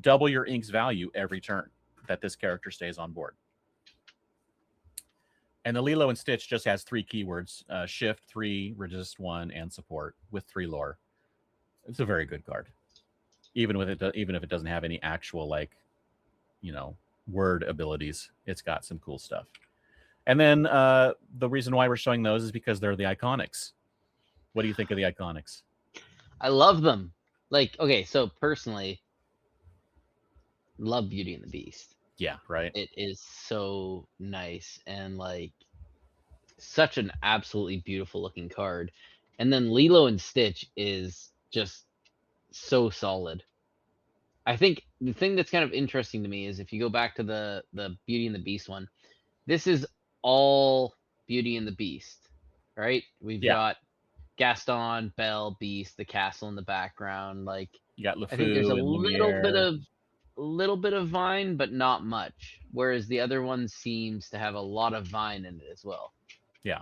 double your ink's value every turn that this character stays on board. And the Lilo and Stitch just has 3 keywords: shift, 3, resist 1, and support with 3 lore. It's a very good card, even if it doesn't have any actual word abilities. It's got some cool stuff. And then the reason why we're showing those is because they're the Iconics. What do you think of the Iconics? I love them. So personally, love Beauty and the Beast. Yeah, right. It is so nice and such an absolutely beautiful looking card. And then Lilo and Stitch is just so solid. I think the thing that's kind of interesting to me is if you go back to the Beauty and the Beast one, this is all Beauty and the Beast, right? We've got Gaston, Belle, Beast, the castle in the background. You got LeFou. I think there's a little bit of Vine, but not much. Whereas the other one seems to have a lot of Vine in it as well. Yeah.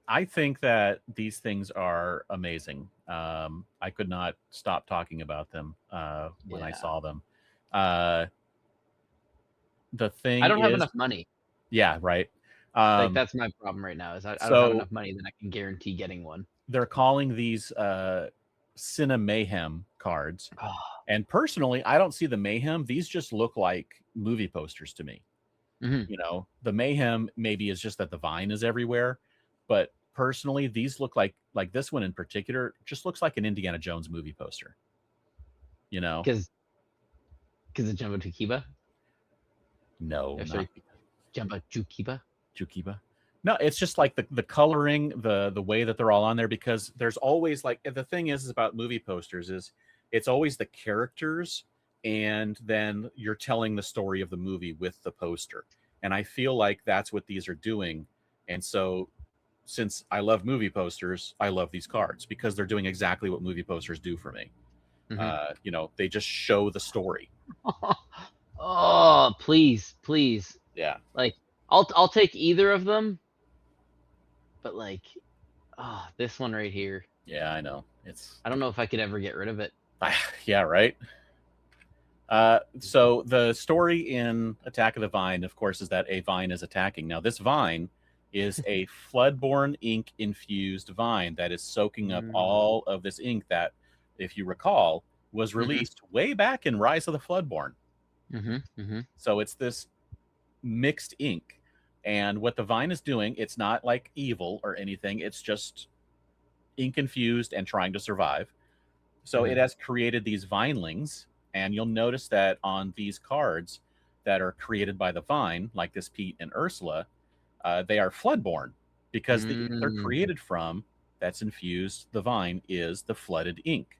I think that these things are amazing. I could not stop talking about them when I saw them. The thing I don't have enough money. Yeah, right. That's my problem right now. Is I don't have enough money that I can guarantee getting one. They're calling these Cine Mayhem cards. And personally, I don't see the Mayhem. These just look like movie posters to me. Mm-hmm. The Mayhem maybe is just that the Vine is everywhere. But personally, these look like this one in particular just looks like an Indiana Jones movie poster. You know? Because of Jumbo Tukiba? No, Or not sorry, Jumbo Jukiba? Jukiba. No, it's just like the coloring, the way that they're all on there, because there's always like, the thing is about movie posters is it's always the characters, and then you're telling the story of the movie with the poster. And I feel like that's what these are doing. And so since I love movie posters, I love these cards because they're doing exactly what movie posters do for me. You know, they just show the story. Oh, please, please. Yeah. Like, I'll take either of them, but like, oh, this one right here. Yeah, I know. It's I don't know if I could ever get rid of it. yeah, right. So the story in Attack of the Vine, of course, is that a vine is attacking. Now, this vine is a Floodborn ink infused vine that is soaking up all of this ink that, if you recall, was released way back in Rise of the Floodborn. So it's this mixed ink. And what the vine is doing, it's not like evil or anything. It's just ink infused and trying to survive. So it has created these vinelings. And you'll notice that on these cards that are created by the vine, like this Pete and Ursula, they are Floodborn, because the ink they're created from that's infused the vine is the flooded ink.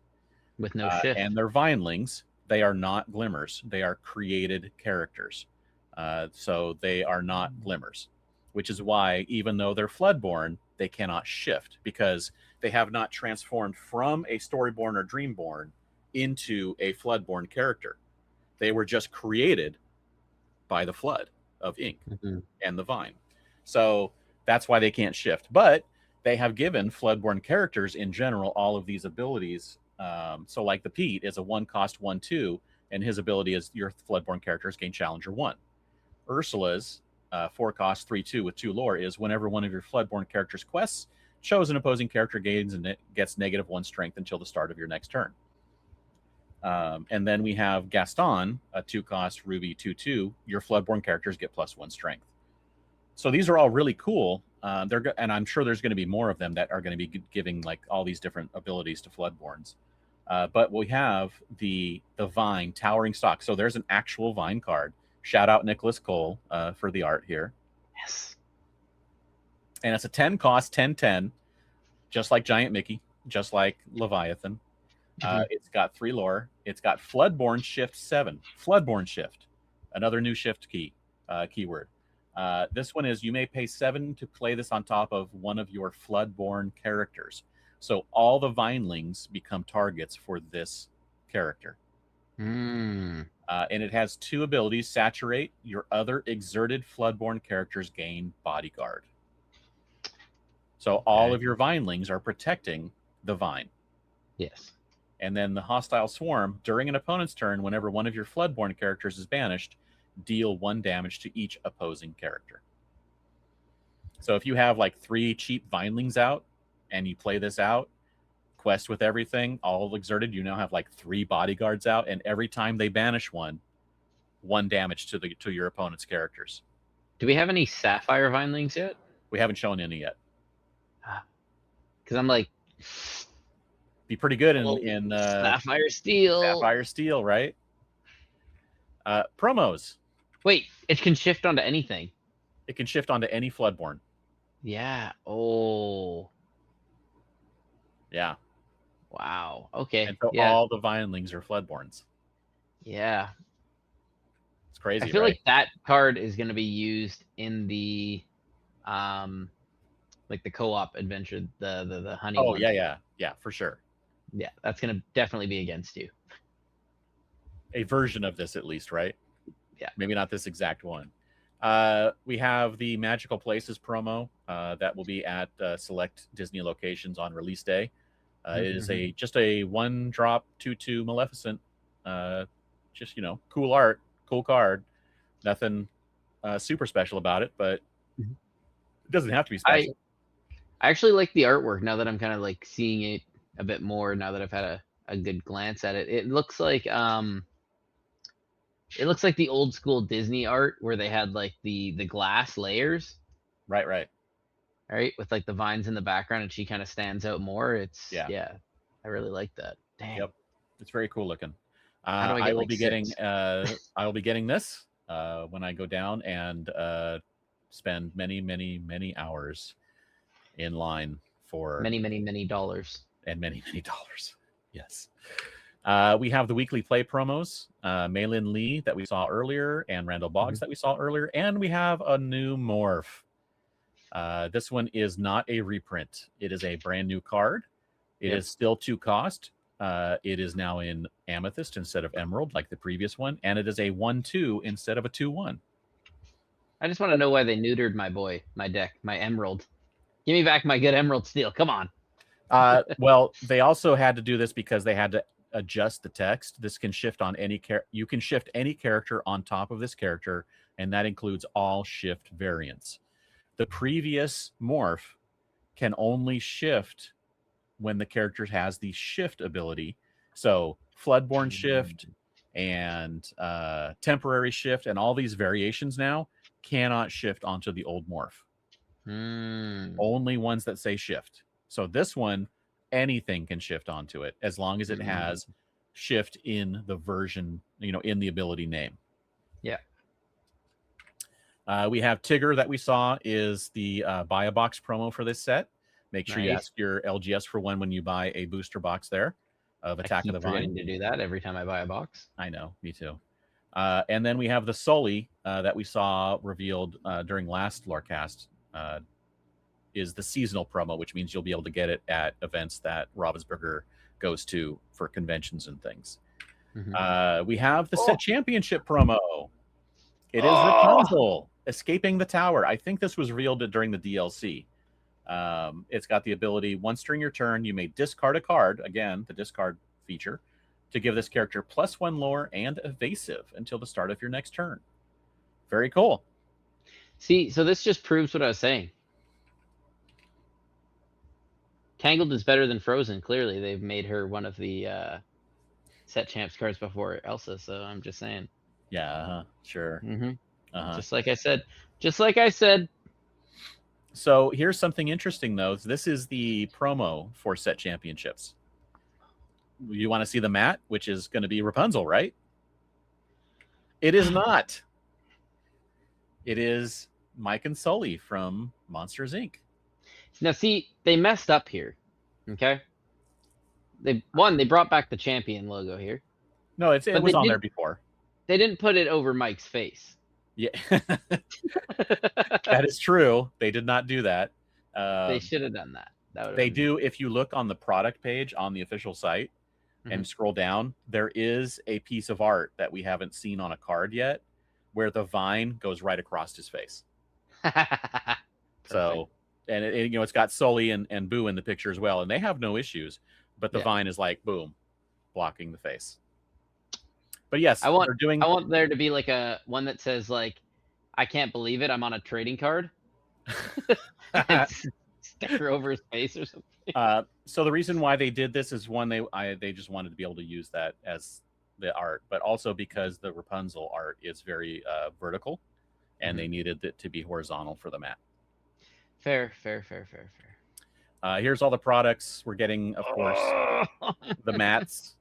With no shift. And their vinelings, they are not glimmers. They are created characters. So they are not glimmers, which is why, even though they're Floodborn, they cannot shift, because they have not transformed from a Storyborn or Dreamborn into a Floodborn character. They were just created by the flood of ink and the vine. So that's why they can't shift. But they have given Floodborn characters in general all of these abilities. So like the Pete is a 1-cost 1/2, and his ability is your Floodborn characters gain Challenger 1. Ursula's 4-cost 3/2 with 2 lore is whenever one of your Floodborn characters' quests, shows an opposing character gains and it gets -1 strength until the start of your next turn. And then we have Gaston, a 2-cost Ruby 2/2. Your Floodborn characters get +1 strength. So these are all really cool. And I'm sure there's going to be more of them that are going to be giving like all these different abilities to Floodborns. But we have the Vine Towering Stock. So there's an actual Vine card. Shout out Nicholas Cole for the art here. Yes. And it's a 10-cost 10/10, just like Giant Mickey, just like Leviathan. It's got 3 lore. It's got Floodborn Shift 7. Floodborn Shift, another new shift keyword. This one is you may pay 7 to play this on top of one of your Floodborn characters. So all the vinelings become targets for this character. And it has 2 abilities. Saturate. Your other exerted Floodborn characters gain Bodyguard. So all of your vinelings are protecting the vine. Yes. And then the Hostile Swarm, during an opponent's turn, whenever one of your Floodborn characters is banished, deal 1 damage to each opposing character. So if you have like 3 cheap vinelings out and you play this out, quest with everything, all exerted, you now have like 3 bodyguards out, and every time they banish 1 damage to your opponent's characters. Do we have any Sapphire vinelings yet? We haven't shown any yet. Because I'm like, be pretty good in Sapphire Steel. Sapphire Steel, right? Promos. Wait, it can shift onto anything. It can shift onto any Floodborn. Yeah. Oh. Yeah. Wow. Okay. And so all the vinelings are Floodborns. Yeah. It's crazy. I feel like that card is going to be used in the like the co-op adventure, the honey one. Yeah, for sure. Yeah, that's going to definitely be against you. A version of this, at least, right? Yeah. Maybe not this exact one. We have the Magical Places promo that will be at select Disney locations on release day. It is just a 1-drop 2/2 Maleficent. Just, cool art, cool card. Nothing super special about it, but it doesn't have to be special. I actually like the artwork now that I'm kind of like seeing it a bit more now that I've had a good glance at it. It looks like the old school Disney art where they had like the glass layers. Right. Right, with like the vines in the background and she kind of stands out more. I really like that. Damn. Yep. It's very cool looking. How do I I get will like be getting 6? I will be getting this when I go down and spend many hours in line for Many dollars. many dollars. Yes. We have the weekly play promos, Maylin Lee that we saw earlier, and Randall Boggs that we saw earlier, and we have a new morph. This one is not a reprint. It is a brand new card. It is still 2 cost. It is now in Amethyst instead of Emerald, like the previous one, and it is a 1/2 instead of a 2/1. I just want to know why they neutered my boy, my deck, my Emerald. Give me back my good Emerald Steel. Come on. Well, they also had to do this because they had to adjust the text. This can shift on any you can shift any character on top of this character, and that includes all shift variants. The previous morph can only shift when the character has the shift ability. So Floodborn shift and temporary shift and all these variations now cannot shift onto the old morph. Only ones that say shift. So this one, anything can shift onto it as long as it has shift in the version, in the ability name. Yeah. We have Tigger that we saw is the buy a box promo for this set. Make sure you ask your LGS for one when you buy a booster box there of Attack of the Vine. I keep forgetting to do that every time I buy a box. I know, me too. And then we have the Sully that we saw revealed during last Lorecast is the seasonal promo, which means you'll be able to get it at events that Ravensburger goes to for conventions and things. We have the set championship promo. It is Rapunzel escaping the tower. I think this was revealed during the DLC. It's got the ability, once during your turn, you may discard a card, again, the discard feature, to give this character +1 lore and evasive until the start of your next turn. Very cool. See, so this just proves what I was saying. Tangled is better than Frozen. Clearly, they've made her one of the set champs cards before Elsa, so I'm just saying. Yeah, sure. Just like I said. Just like I said. So here's something interesting, though. This is the promo for set championships. You want to see the mat, which is going to be Rapunzel, right? It is not. It is Mike and Sully from Monsters, Inc. Now, see, they messed up here. Okay? They brought back the champion logo here. No, it was on there before. They didn't put it over Mike's face. Yeah. That is true. They did not do that. They should have done that. They do. If you look on the product page on the official site and scroll down, there is a piece of art that we haven't seen on a card yet where the vine goes right across his face. So, and it's got Sully and Boo in the picture as well, and they have no issues, but the vine is like, boom, blocking the face. But yes, I want there to be like a one that says like, I can't believe it, I'm on a trading card. Sticker over his face or something. So the reason why they did this is one, they just wanted to be able to use that as the art, but also because the Rapunzel art is very vertical, and they needed it to be horizontal for the mat. Fair. Here's all the products we're getting. Of course, the mats,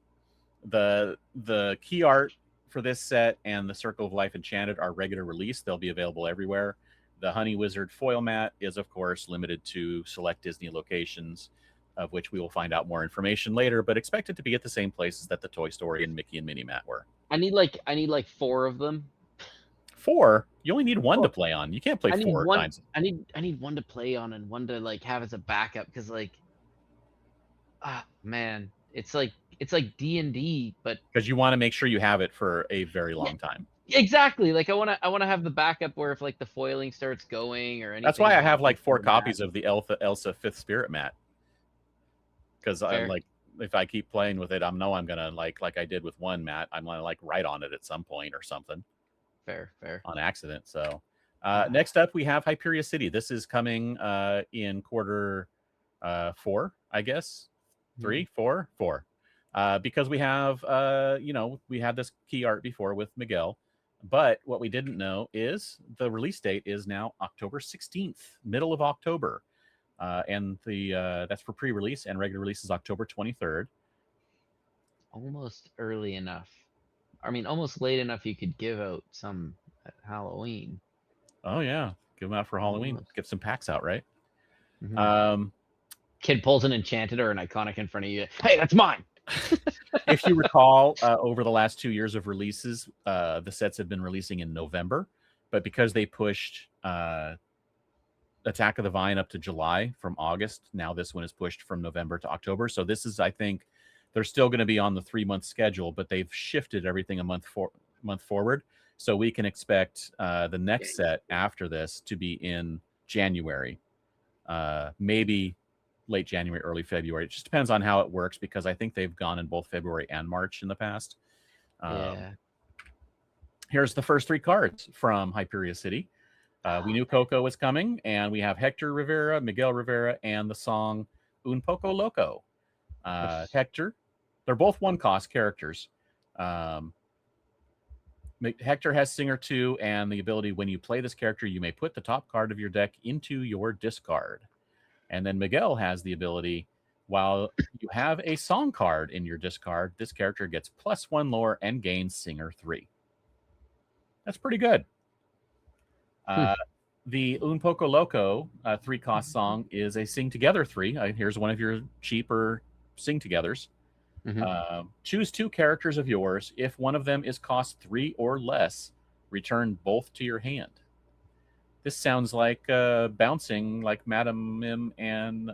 the key art for this set, and the Circle of Life Enchanted are regular release. They'll be available everywhere. The Honey Wizard foil mat is, of course, limited to select Disney locations, of which we will find out more information later, but expect it to be at the same places that the Toy Story and Mickey and Minnie mat were. I need like 4 of them. 4? You only need 1 to play on. You can't play 4 times. I need 1 to play on and 1 to like have as a backup, because like, man, it's like D&D, but because you want to make sure you have it for a very long time. Exactly. Like I want to have the backup where if like the foiling starts going or anything. That's why I have like 4 copies of the Elsa 5th Spirit mat. Because I'm like, if I keep playing with it, I'm gonna like I did with 1 mat, I'm gonna like write on it at some point or something. Fair. On accident. So next up we have Hyperia City. This is coming in quarter 4, I guess. 3, 4. Because we have we had this key art before with Miguel, but what we didn't know is the release date is now October 16th, middle of October, and that's for pre-release, and regular release is October 23rd. Almost early enough. I mean, almost late enough you could give out some at Halloween. Oh yeah, give them out for Halloween. Almost. Get some packs out, right? Mhm. Um, Kid pulls an enchanted or an iconic in front of you. Hey, that's mine. if you recall, over the last 2 years of releases, the sets have been releasing in November, but because they pushed Attack of the Vine up to July from August, now this one is pushed from November to October. So this is, I think, they're still going to be on the 3-month schedule, but they've shifted everything a month forward. So we can expect the next set after this to be in January, maybe late January, early February. It just depends on how it works because I think they've gone in both February and March in the past. Yeah. Here's the first 3 cards from Hyperia City. We knew Coco was coming, and we have Hector Rivera, Miguel Rivera, and the song Un Poco Loco. Hector, they're both 1-cost characters. Hector has Singer 2, and the ability when you play this character, you may put the top card of your deck into your discard. And then Miguel has the ability, while you have a song card in your discard, this character gets +1 lore and gains Singer 3. That's pretty good. The Un Poco Loco 3-cost song is a Sing Together 3. Here's one of your cheaper Sing Togethers. Choose 2 characters of yours. If one of them is cost 3 or less, return both to your hand. This sounds like bouncing, like Madame Mim and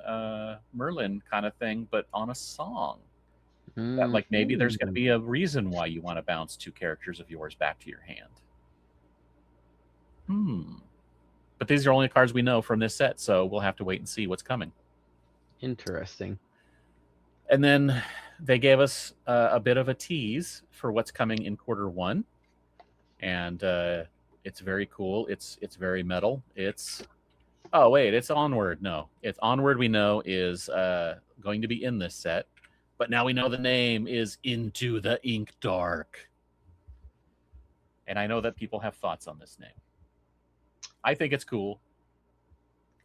Merlin kind of thing, but on a song. That, like, maybe there's going to be a reason why you want to bounce 2 characters of yours back to your hand. But these are only cards we know from this set, so we'll have to wait and see what's coming. Interesting. And then they gave us a bit of a tease for what's coming in Q1, and it's very cool. It's very metal. It's Onward. No, it's Onward. We know is going to be in this set, but now we know the name is Into the Ink Dark, and I know that people have thoughts on this name. I think it's cool.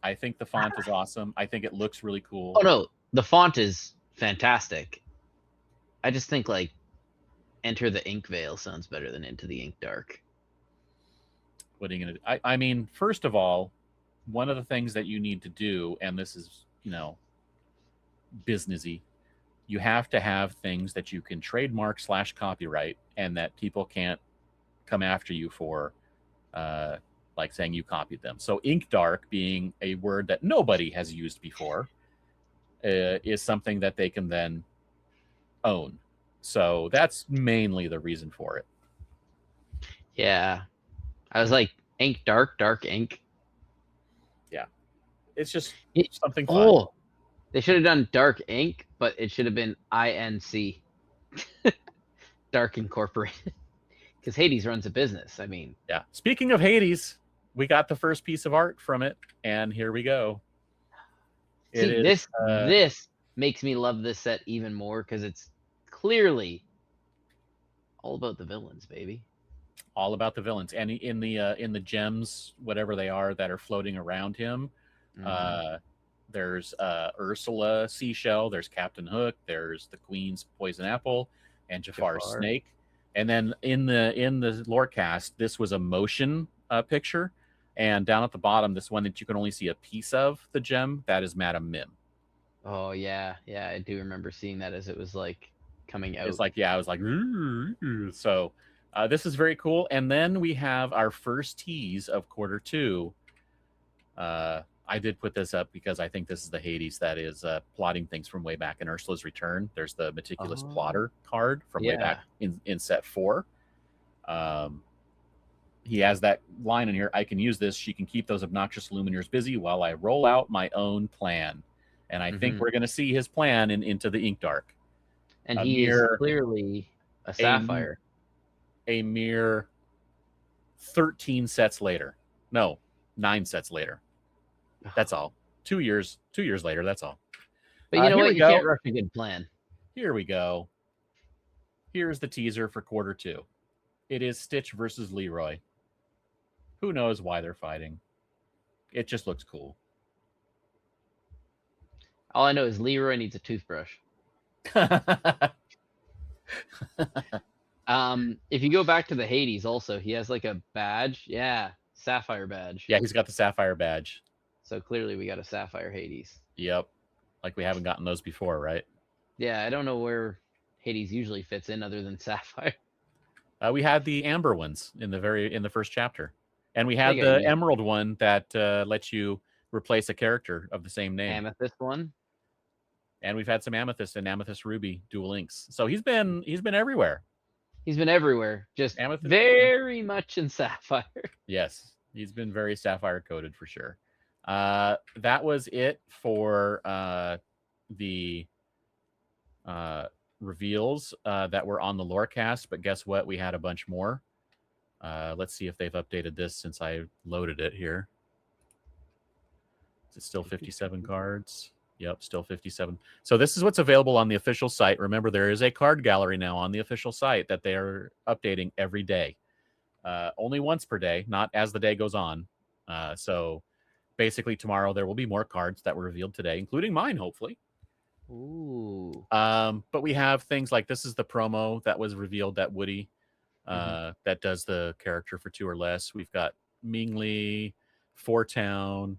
I think the font is awesome. I think it looks really cool. Oh no, the font is fantastic. I just think like Enter the Ink Veil sounds better than Into the Ink Dark. What are you gonna do? I mean, first of all, one of the things that you need to do, and this is, businessy, you have to have things that you can trademark / copyright and that people can't come after you for, like saying you copied them. So Ink Dark being a word that nobody has used before is something that they can then own. So that's mainly the reason for it. Yeah. I was like, Ink Dark, Dark Ink. Yeah. It's just something fun. Oh, they should have done Dark Ink, but it should have been INC. Dark Incorporated. Because Hades runs a business. I mean. Yeah. Speaking of Hades, we got the first piece of art from it, and here we go. See, this makes me love this set even more because it's clearly all about the villains, baby. All about the villains, and in the gems, whatever they are that are floating around him, there's Ursula Seashell, there's Captain Hook, there's the Queen's Poison Apple, and Jafar's Snake. And then in the lore cast, this was a motion picture, and down at the bottom, this one that you can only see a piece of the gem, that is Madame Mim. Oh yeah, I do remember seeing that as it was like coming out. It's like, I was like, so this is very cool. And then we have our first tease of Q2. I did put this up because I think this is the Hades that is plotting things from way back in Ursula's Return. There's the Meticulous Plotter card from way back in set 4. He has that line in here, I can use this. She can keep those obnoxious Lumineers busy while I roll out my own plan. And I think we're going to see his plan Into the Ink Dark. And he is clearly a Sapphire. A mere 13 sets later. No, 9 sets later. That's all. 2 years later, that's all. But you know what? You can't rush a good plan. Here we go. Here's the teaser for Q2. It is Stitch versus Leroy. Who knows why they're fighting? It just looks cool. All I know is Leroy needs a toothbrush. If you go back to the Hades, also he has like a badge. Yeah, sapphire badge. Yeah, he's got the sapphire badge. So clearly we got a sapphire Hades. Yep. Like we haven't gotten those before, right? Yeah, I don't know where Hades usually fits in other than sapphire. We had the amber ones in the first chapter, and we I had think I the used emerald one that lets you replace a character of the same name. amethyst one. And we've had some amethyst and amethyst ruby dual links. So he's been everywhere. He's been everywhere, just Amethyst. very much in sapphire. Yes, he's been very sapphire coated for sure. That was it for the reveals that were on the Lorecast. But guess what? We had a bunch more. Let's see if they've updated this since I loaded it here. Is it still 57 cards? Yep, still 57. So this is what's available on the official site. Remember, there is a card gallery now on the official site that they are updating every day. Only once per day, not as the day goes on. So basically tomorrow there will be more cards that were revealed today, including mine, hopefully. Ooh. But we have things like this is the promo that was revealed that Woody that does the character for 2 or less. We've got Mingli, Four Town,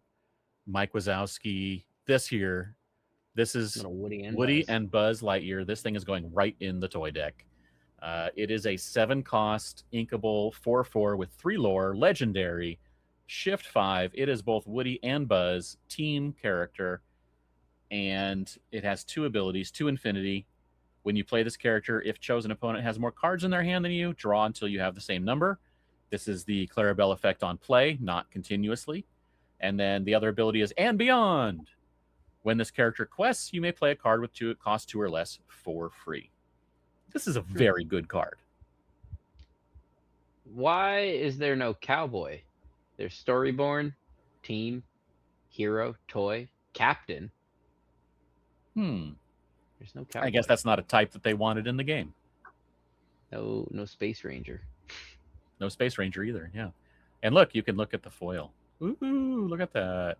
Mike Wazowski. This is Woody and Buzz Lightyear. This thing is going right in the toy deck. It is a 7-cost inkable 4/4 with 3 lore, legendary, shift 5. It is both Woody and Buzz team character, and it has 2 abilities, 2 infinity. When you play this character, if chosen opponent has more cards in their hand than you, draw until you have the same number. This is the Clarabelle effect on play, not continuously. And then the other ability is And Beyond. When this character quests, you may play a card with 2, it costs 2 or less for free. This is a very good card. Why is there no cowboy? There's Storyborn, team, hero, toy, captain. There's no cowboy. I guess that's not a type that they wanted in the game. No Space Ranger. No Space Ranger either, yeah. And look, you can look at the foil. Ooh, look at that.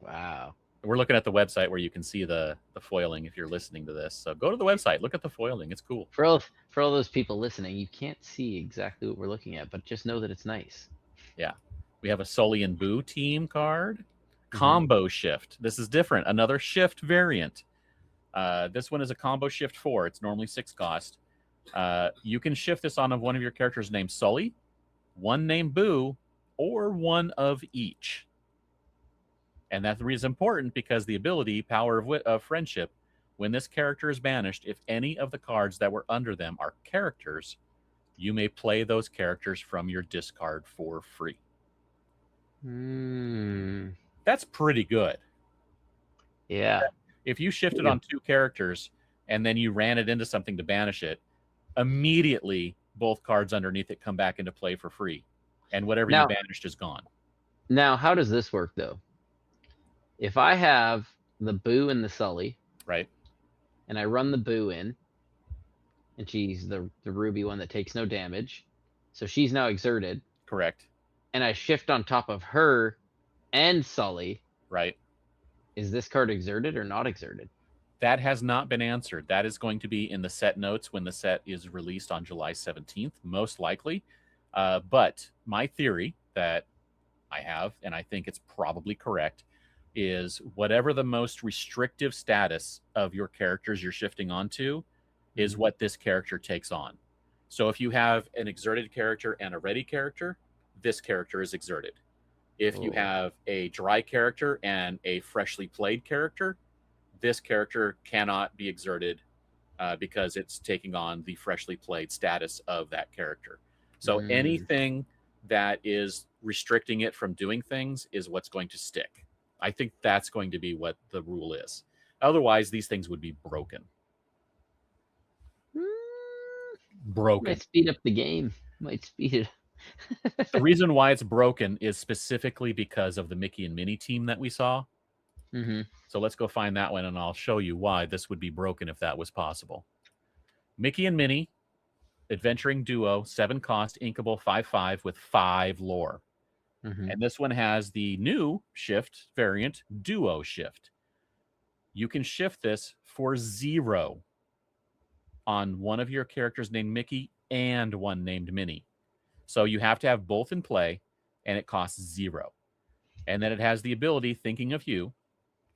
Wow. We're looking at the website where you can see the foiling if you're listening to this. So go to the website, look at the foiling. It's cool. For all those people listening, you can't see exactly what we're looking at, but just know that it's nice. Yeah. We have a Sully and Boo team card. Combo shift. This is different. Another shift variant. This one is a combo shift 4. It's normally 6 cost. You can shift this on one of your characters named Sully, one named Boo, or one of each. And that is important because the ability, Power of Friendship, when this character is banished, if any of the cards that were under them are characters, you may play those characters from your discard for free. That's pretty good. Yeah. If you shifted on 2 characters and then you ran it into something to banish it, immediately both cards underneath it come back into play for free. And whatever you banished is gone. Now, how does this work, though? If I have the Boo and the Sully, right, and I run the Boo in, and she's the ruby one that takes no damage, so she's now exerted. Correct. And I shift on top of her and Sully. Right. Is this card exerted or not exerted? That has not been answered. That is going to be in the set notes when the set is released on July 17th, most likely. But my theory that I have, and I think it's probably correct, is whatever the most restrictive status of your characters you're shifting onto is what this character takes on. So if you have an exerted character and a ready character, this character is exerted. If you have a dry character and a freshly played character, this character cannot be exerted because it's taking on the freshly played status of that character. So anything that is restricting it from doing things is what's going to stick. I think that's going to be what the rule is. Otherwise, these things would be broken. Broken. Might speed up the game. Might speed it. The reason why it's broken is specifically because of the Mickey and Minnie team that we saw. So let's go find that one, and I'll show you why this would be broken if that was possible. Mickey and Minnie, adventuring duo, 7 cost, inkable, 5/5 with 5 lore. And this one has the new shift variant, duo shift. You can shift this for 0 on one of your characters named Mickey and one named Mini. So you have to have both in play, and it costs 0. And then it has the ability, thinking of you,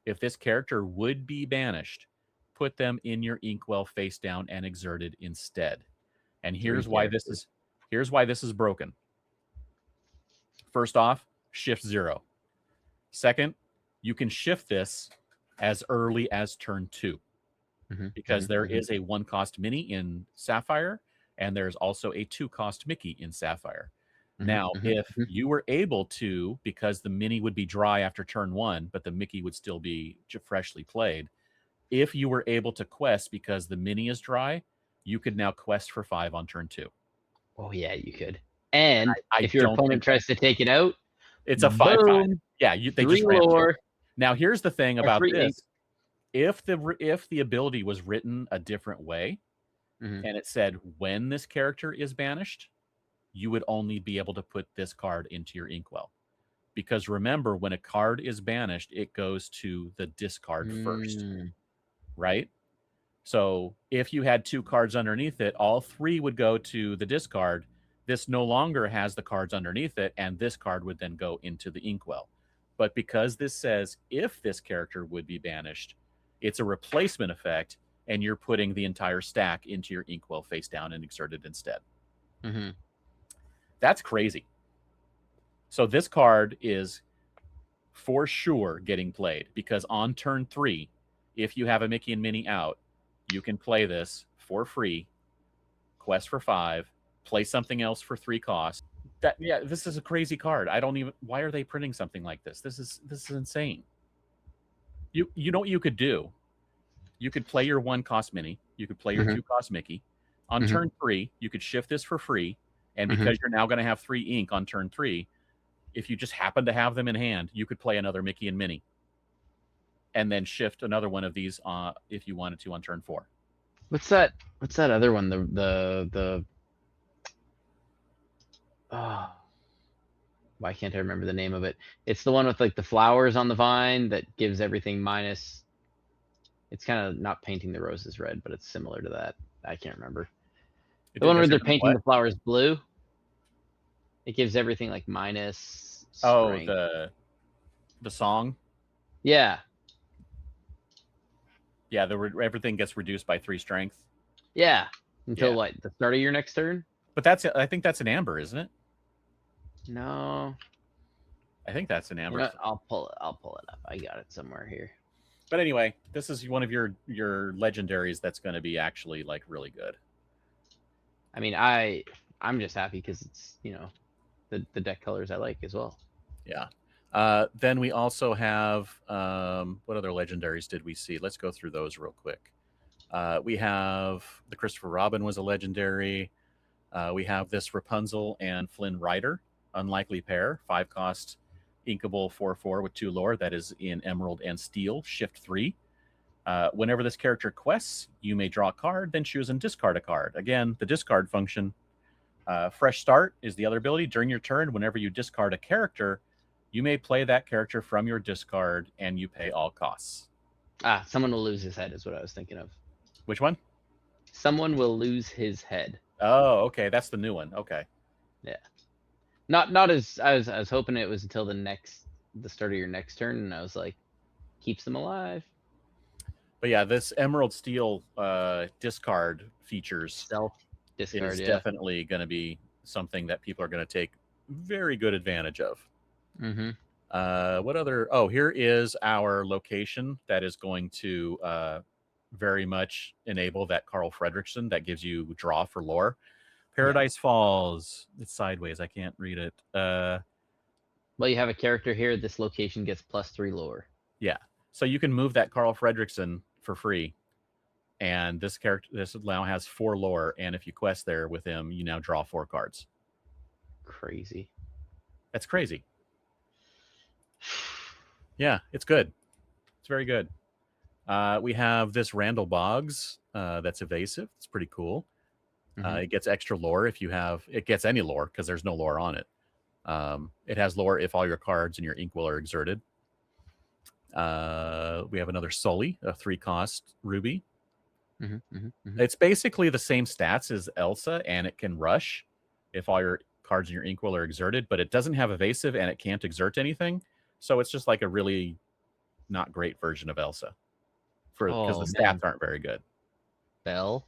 if this character would be banished, put them in your inkwell face down and exerted instead. And here's why this is broken. First off, shift 0. Second, you can shift this as early as turn 2 because there is a 1-cost Mini in Sapphire, and there's also a 2-cost Mickey in Sapphire. Now, if you were able to, because the Mini would be dry after turn 1, but the Mickey would still be freshly played, if you were able to quest because the Mini is dry, you could now quest for 5 on turn 2. Oh, yeah, you could. And I if your don't opponent think tries to take it out, it's a 5/5. boom, Yeah, they 3 just ran through lore. it. Now, here's the thing Or about 3 ink. this. If the ability was written a different way, and it said when this character is banished, you would only be able to put this card into your inkwell. Because remember, when a card is banished, it goes to the discard first, right? So if you had 2 cards underneath it, all 3 would go to the discard. This no longer has the cards underneath it, and this card would then go into the inkwell. But because this says if this character would be banished, it's a replacement effect, and you're putting the entire stack into your inkwell face down and exerted instead. That's crazy. So this card is for sure getting played because on turn 3, if you have a Mickey and Minnie out, you can play this for free, quest for 5, play something else for 3 costs. This is a crazy card. Why are they printing something like this? This is insane. You know what you could do? You could play your 1-cost Mini. You could play your 2-cost Mickey. On turn 3, you could shift this for free. And because you're now going to have 3 ink on turn 3, if you just happen to have them in hand, you could play another Mickey and Minnie. And then shift another one of these if you wanted to on turn 4. What's that other one? Why can't I remember the name of it? It's the one with like the flowers on the vine that gives everything minus. It's kind of not painting the roses red, but it's similar to that. I can't remember. The one where they're painting the flowers blue. It gives everything like minus strength. Oh, the song? Yeah. Yeah, everything gets reduced by 3 strength. Yeah. Until what? The start of your next turn? But I think that's an amber, isn't it? No. I think that's an amber. You know, I'll pull it up. I got it somewhere here. But anyway, this is one of your legendaries that's going to be actually like really good. I mean, I'm just happy because it's, the deck colors I like as well. Yeah. Then we also have what other legendaries did we see? Let's go through those real quick. We have the Christopher Robin was a legendary. We have this Rapunzel and Flynn Rider, unlikely pair, 5-cost inkable 4/4 with 2 lore. That is in Emerald and Steel, shift 3. Whenever this character quests, you may draw a card, then choose and discard a card. Again, the discard function. Fresh Start is the other ability. During your turn, whenever you discard a character, you may play that character from your discard, and you pay all costs. Someone will lose his head is what I was thinking of. Which one? Someone will lose his head. Oh, okay. That's the new one. Okay. Yeah. Not as I was hoping it was until the start of your next turn, and I was like, keeps them alive. But yeah, this Emerald Steel discard features Stealth discard is definitely going to be something that people are going to take very good advantage of. What other? Oh, here is our location that is going to very much enable that Carl Fredrickson that gives you draw for lore. Paradise Falls. It's sideways. I can't read it. Well, you have a character here. This location gets +3 lore. Yeah. So you can move that Carl Fredrickson for free. And this now has 4 lore. And if you quest there with him, you now draw 4 cards. Crazy. That's crazy. Yeah, it's good. It's very good. We have this Randall Boggs that's evasive. It's pretty cool. It gets extra lore if you have... It gets any lore because there's no lore on it. It has lore if all your cards in your inkwell are exerted. We have another Sully, a 3-cost Ruby. It's basically the same stats as Elsa, and it can rush if all your cards in your ink will are exerted, but it doesn't have evasive and it can't exert anything. So it's just like a really not great version of Elsa because the stats aren't very good. Belle.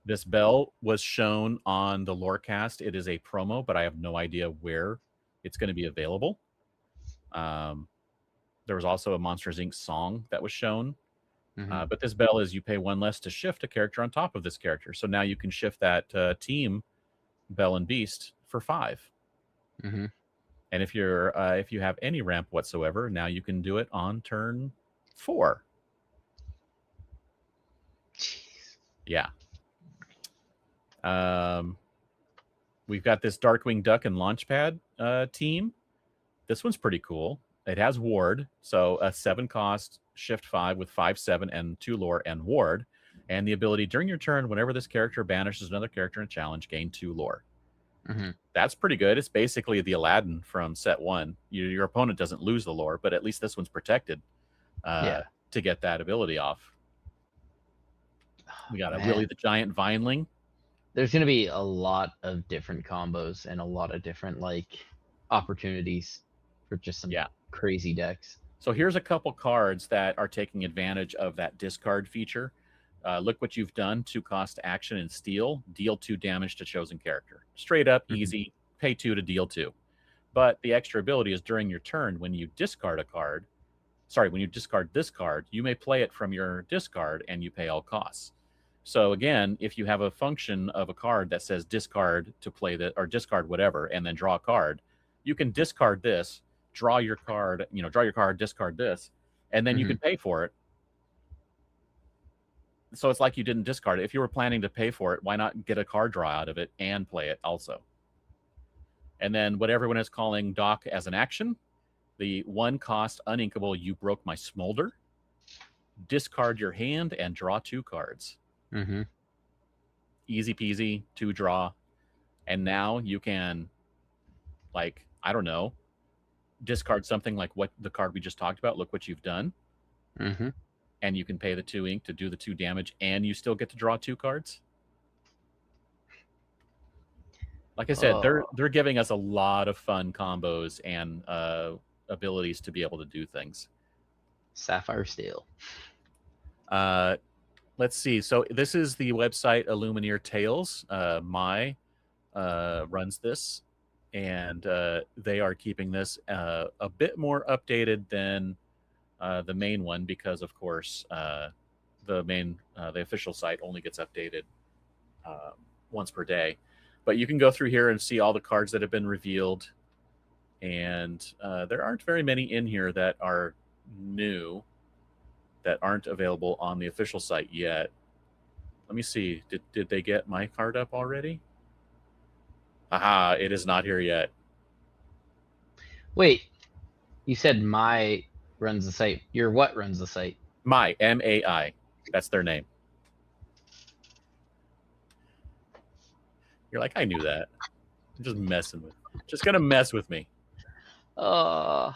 This Belle was shown on the Lorecast. It is a promo, but I have no idea where it's going to be available. There was also a Monsters Inc. song that was shown. But this Belle is you pay one less to shift a character on top of this character. So now you can shift that team, Belle and Beast, for 5. And if you have any ramp whatsoever, now you can do it on turn 4. Jeez. Yeah. We've got this Darkwing Duck and Launchpad team. This one's pretty cool. It has Ward, so a 7 cost, shift 5 with 5, 7, and 2 lore and Ward. And the ability during your turn, whenever this character banishes another character in a challenge, gain 2 lore. That's pretty good. It's basically the Aladdin from set 1. Your opponent doesn't lose the lore, but at least this one's protected to get that ability off. We got a Willy the Giant Vineling. There's going to be a lot of different combos and a lot of different opportunities for just some crazy decks. So here's a couple cards that are taking advantage of that discard feature. Look what you've done. 2 cost action and steal. Deal 2 damage to chosen character. Straight up, easy. Pay 2 to deal 2. But the extra ability is during your turn, when you discard a card, when you discard this card, you may play it from your discard and you pay all costs. So again, if you have a function of a card that says discard to play that, or discard whatever, and then draw a card, you can discard this, draw your card, discard this, and then you can pay for it. So it's like you didn't discard it. If you were planning to pay for it, why not get a card draw out of it and play it also? And then what everyone is calling Dock as an action, the 1 cost uninkable, you broke my smolder. Discard your hand and draw 2 cards. Easy peasy, 2 draw. And now you can, I don't know, discard something like what the card we just talked about. Look what you've done. And you can pay the 2 ink to do the 2 damage, and you still get to draw 2 cards. Like I said, they're giving us a lot of fun combos and abilities to be able to do things. Sapphire Steel. Let's see. So this is the website Illumineer Tales. Runs this, and they are keeping this a bit more updated than the main one, because of course the official site only gets updated once per day. But you can go through here and see all the cards that have been revealed, and there aren't very many in here that are new that aren't available on the official site yet. Let me see. Did they get my card up already? Aha, it is not here yet. Wait, you said my runs the site. Your what runs the site? My, MAI. That's their name. You're like, I knew that. I'm just gonna mess with me. I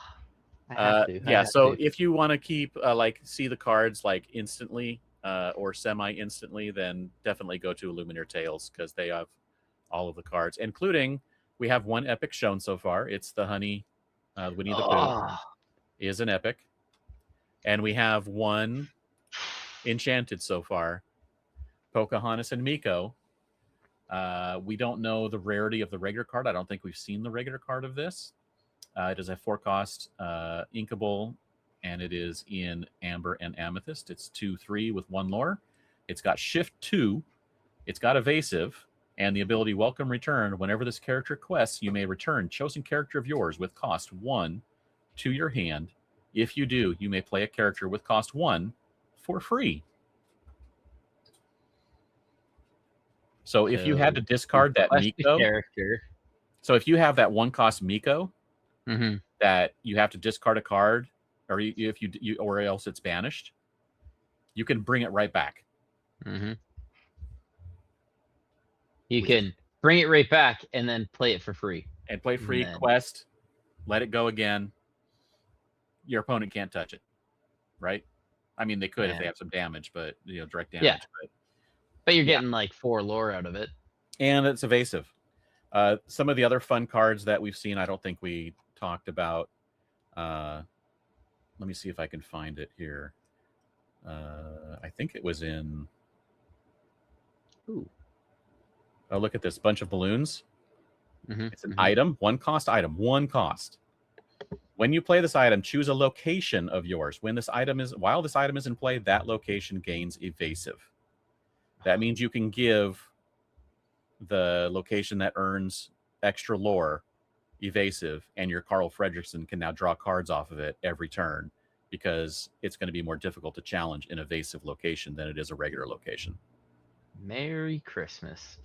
have to. If you want to keep see the cards instantly or semi-instantly, then definitely go to Illumineer Tales, because they have all of the cards, including we have 1 epic shown so far. It's the Honey Winnie the Pooh is an epic, and we have 1 enchanted so far, Pocahontas and Miko. We don't know the rarity of the regular card. I don't think we've seen the regular card of this. It is a 4 cost inkable, and it is in Amber and Amethyst. It's 2/3 with 1 lore. It's got Shift 2. It's got Evasive, and the ability Welcome Return. Whenever this character quests, you may return chosen character of yours with cost 1 to your hand. If you do, you may play a character with cost 1 for free. So if you had to discard that Miko character, so if you have that 1 cost Miko that you have to discard a card, or if you or else it's banished, you can bring it right back. You can bring it right back and then play it for free. And play free, quest, let it go again. Your opponent can't touch it, right? I mean, they could if they Yeah. have some damage, but direct Yeah. damage. But you're Yeah. getting like 4 lore out of it. And it's evasive. Some of the other fun cards that we've seen, I don't think we talked about. Let me see if I can find it here. I think it was in. Ooh. Oh, look at this bunch of balloons. It's an Mm-hmm. item, one cost item, one cost. When you play this item, choose a location of yours. While this item is in play, that location gains evasive. That means you can give the location that earns extra lore evasive, and your Carl Fredrickson can now draw cards off of it every turn because it's going to be more difficult to challenge an evasive location than it is a regular location. Merry Christmas.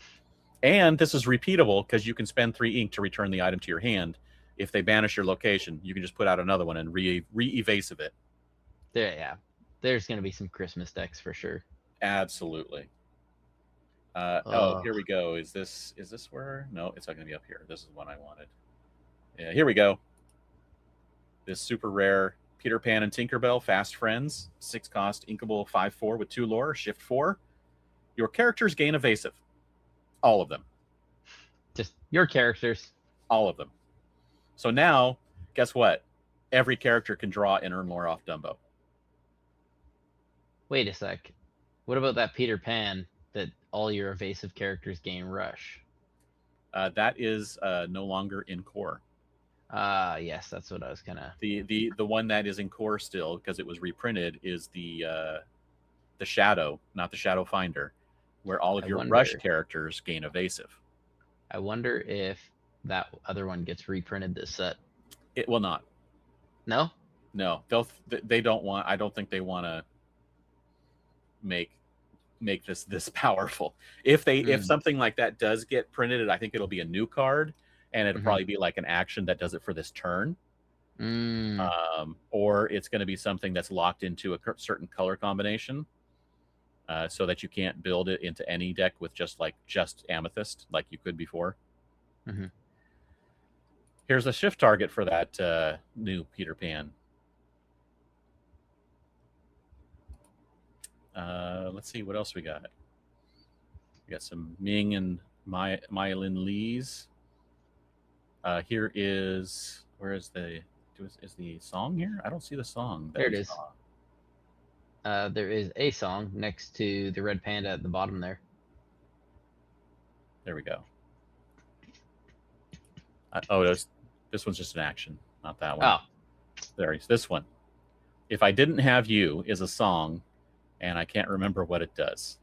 And this is repeatable because you can spend 3 ink to return the item to your hand. If they banish your location, you can just put out another one and re-evasive it. There's going to be some Christmas decks for sure. Absolutely. Here we go. Is this where? No, it's not going to be up here. This is one I wanted. Yeah, here we go. This super rare Peter Pan and Tinkerbell Fast Friends, 6 cost, inkable 5/4 with 2 lore, shift 4. Your characters gain evasive. All of them. Just your characters. All of them. So now, guess what? Every character can draw and earn lore off Dumbo. Wait a sec. What about that Peter Pan that all your evasive characters gain rush? That is no longer in core. Yes, that's what I was kind of. The one that is in core still, because it was reprinted, is the Shadow, not the Shadow Finder, where all of your rush characters gain evasive. I wonder if that other one gets reprinted this set. It will not. No? No. They don't want. I don't think they want to make this powerful. If something like that does get printed, I think it'll be a new card, and it'll probably be like an action that does it for this turn. Or it's going to be something that's locked into a certain color combination, so that you can't build it into any deck with just Amethyst like you could before. Here's a shift target for that new Peter Pan. Let's see what else we got. We got some Ming and Myelin Lees. Here is is the song here? I don't see the song. There it is. There is a song next to the red panda at the bottom there. There we go. This one's just an action, not that one. Oh, there is this one. If I Didn't Have You is a song, and I can't remember what it does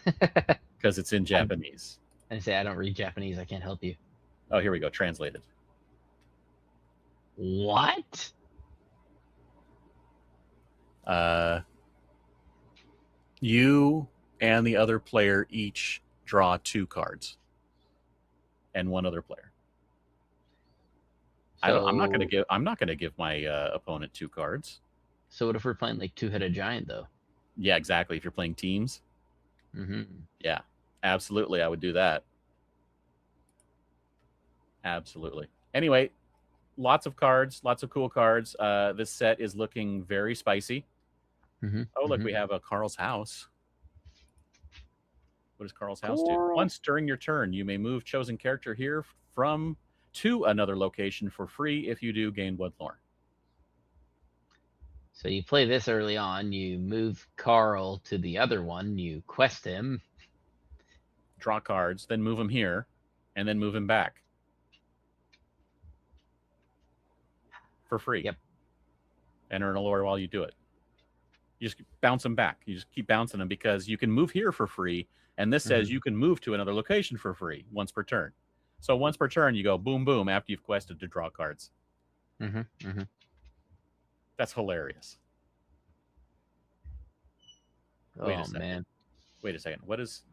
because it's in Japanese. And say I don't read Japanese. I can't help you. Oh, here we go. Translated. What? You and the other player each draw 2 cards, and one other player. So, I'm not going to give my opponent 2 cards. So what if we're playing like Two-Headed Giant though? Yeah, exactly. If you're playing teams. Yeah, absolutely. I would do that. Absolutely. Anyway, lots of cards, lots of cool cards. This set is looking very spicy. Oh, look, we have a Carl's House. What does Carl's House do? Once during your turn, you may move chosen character here to another location for free. If you do, gain 1 lore. So you play this early on, you move Carl to the other one, you quest him. Draw cards, then move him here, and then move him back. For free. Yep. And earn a lore while you do it. You just bounce them back. You just keep bouncing them because you can move here for free, and this says you can move to another location for free once per turn. So once per turn, you go boom, boom after you've quested to draw cards. That's hilarious. Oh, man. Wait a second. Let's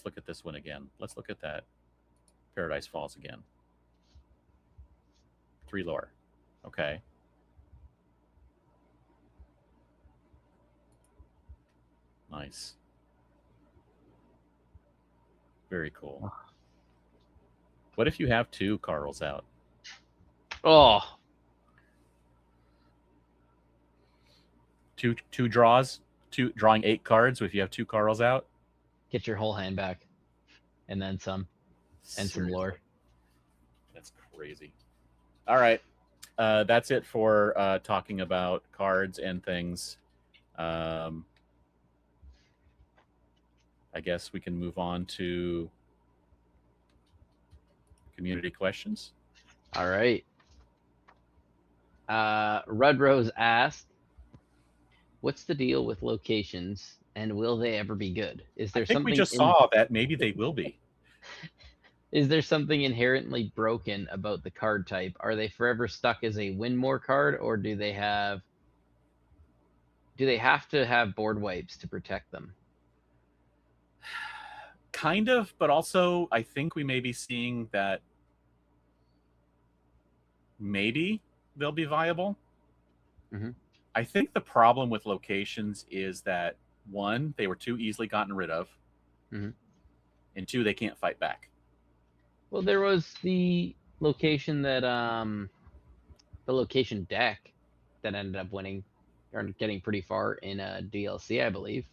look at this one again. Let's look at that Paradise Falls again. 3 lore. Okay. Nice. Very cool. What if you have 2 Carls out? Oh. two draws, drawing 8 cards if you have 2 Carls out. Get your whole hand back, and then some, and some lore. Seriously. That's crazy. All right, that's it for talking about cards and things. I guess we can move on to community questions. All right. Red Rose asked, "What's the deal with locations, and will they ever be good? Is there I think we something just saw that maybe they will be. Is there something inherently broken about the card type? Are they forever stuck as a win more card, or do they have to have board wipes to protect them?" Kind of, but also I think we may be seeing that maybe they'll be viable. Mhm. I think the problem with locations is that, one, they were too easily gotten rid of, Mhm. and 2, they can't fight back. Well, there was the location that the location deck that ended up winning or getting pretty far in a DLC, I believe.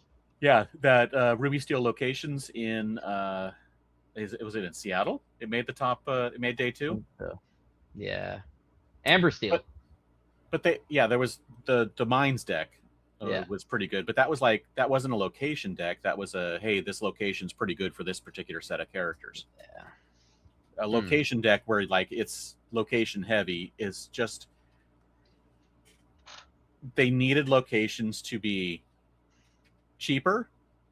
Yeah, that Ruby Steel locations in was it in Seattle? It made the top. It made day 2. So, yeah, Amber Steel. But there was the Mines deck Yeah. was pretty good, but that wasn't a location deck. That was a, hey, this location's pretty good for this particular set of characters. Yeah. A location deck where like it's location heavy is just, they needed locations to be cheaper,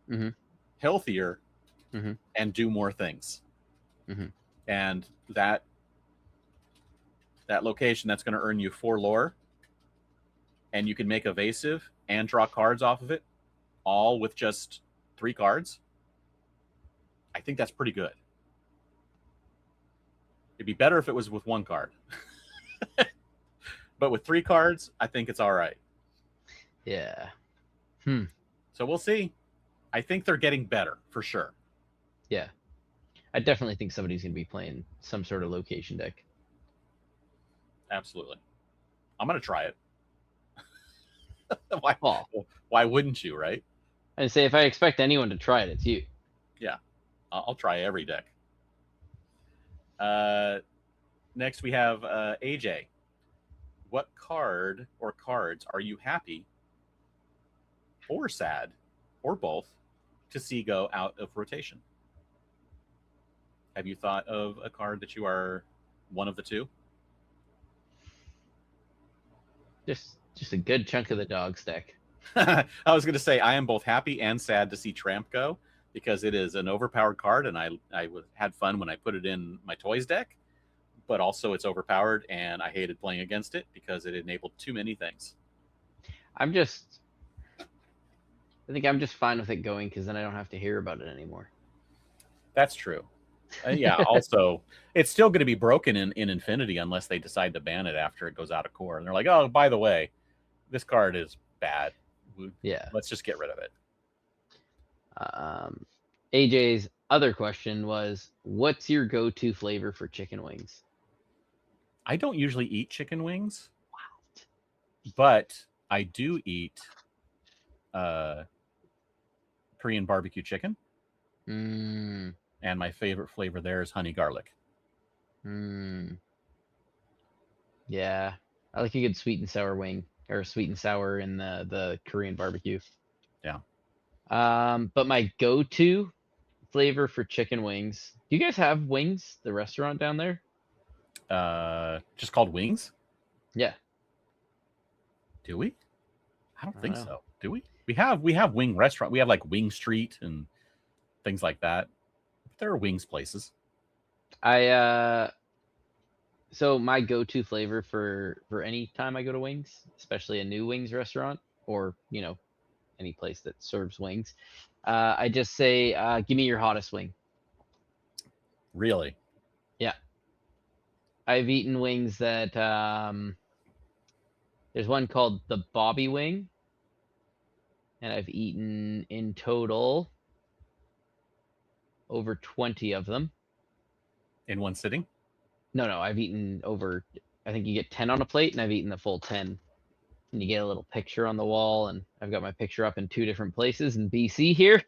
Mhm. healthier, Mhm. and do more things. Mhm. And that location that's going to earn you 4 lore, and you can make evasive and draw cards off of it, all with just 3 cards. I think that's pretty good. It'd be better if it was with 1 card. But with 3 cards, I think it's all right. Yeah. So we'll see. I think they're getting better for sure. Yeah. I definitely think somebody's going to be playing some sort of location deck. Absolutely. I'm going to try it. Why wouldn't you, right? I'd say if I expect anyone to try it, it's you. Yeah. I'll try every deck. Next we have AJ. What card or cards are you happy or sad or both to see go out of rotation? Have you thought of a card that you are one of the two? Just a good chunk of the dog's deck. I was going to say I am both happy and sad to see Tramp go, because it is an overpowered card, and I had fun when I put it in my toys deck, but also it's overpowered, and I hated playing against it because it enabled too many things. I think I'm just fine with it going, because then I don't have to hear about it anymore. That's true. Yeah. Also, it's still going to be broken in Infinity unless they decide to ban it after it goes out of core. And they're like, oh, by the way, this card is bad. Yeah. Let's just get rid of it. AJ's other question was, what's your go-to flavor for chicken wings? I don't usually eat chicken wings. What? But I do eat Korean barbecue chicken. And my favorite flavor there is honey garlic. Yeah. I like a good sweet and sour wing, or sweet and sour in the Korean barbecue. Yeah. But my go-to flavor for chicken wings. Do you guys have Wings, the restaurant down there? Just called Wings? Yeah. Do we? I don't think so. Do we? We have wing restaurant. We have like Wing Street and things like that. There are wings places. So my go-to flavor for any time I go to Wings, especially a new Wings restaurant, or any place that serves wings, I just say, give me your hottest wing. Really? Yeah. I've eaten wings that there's one called the Bobby Wing, and I've eaten in total over 20 of them. In one sitting? No, I've eaten over, I think you get 10 on a plate, and I've eaten the full 10 And you get a little picture on the wall, and I've got my picture up in 2 different places in BC here.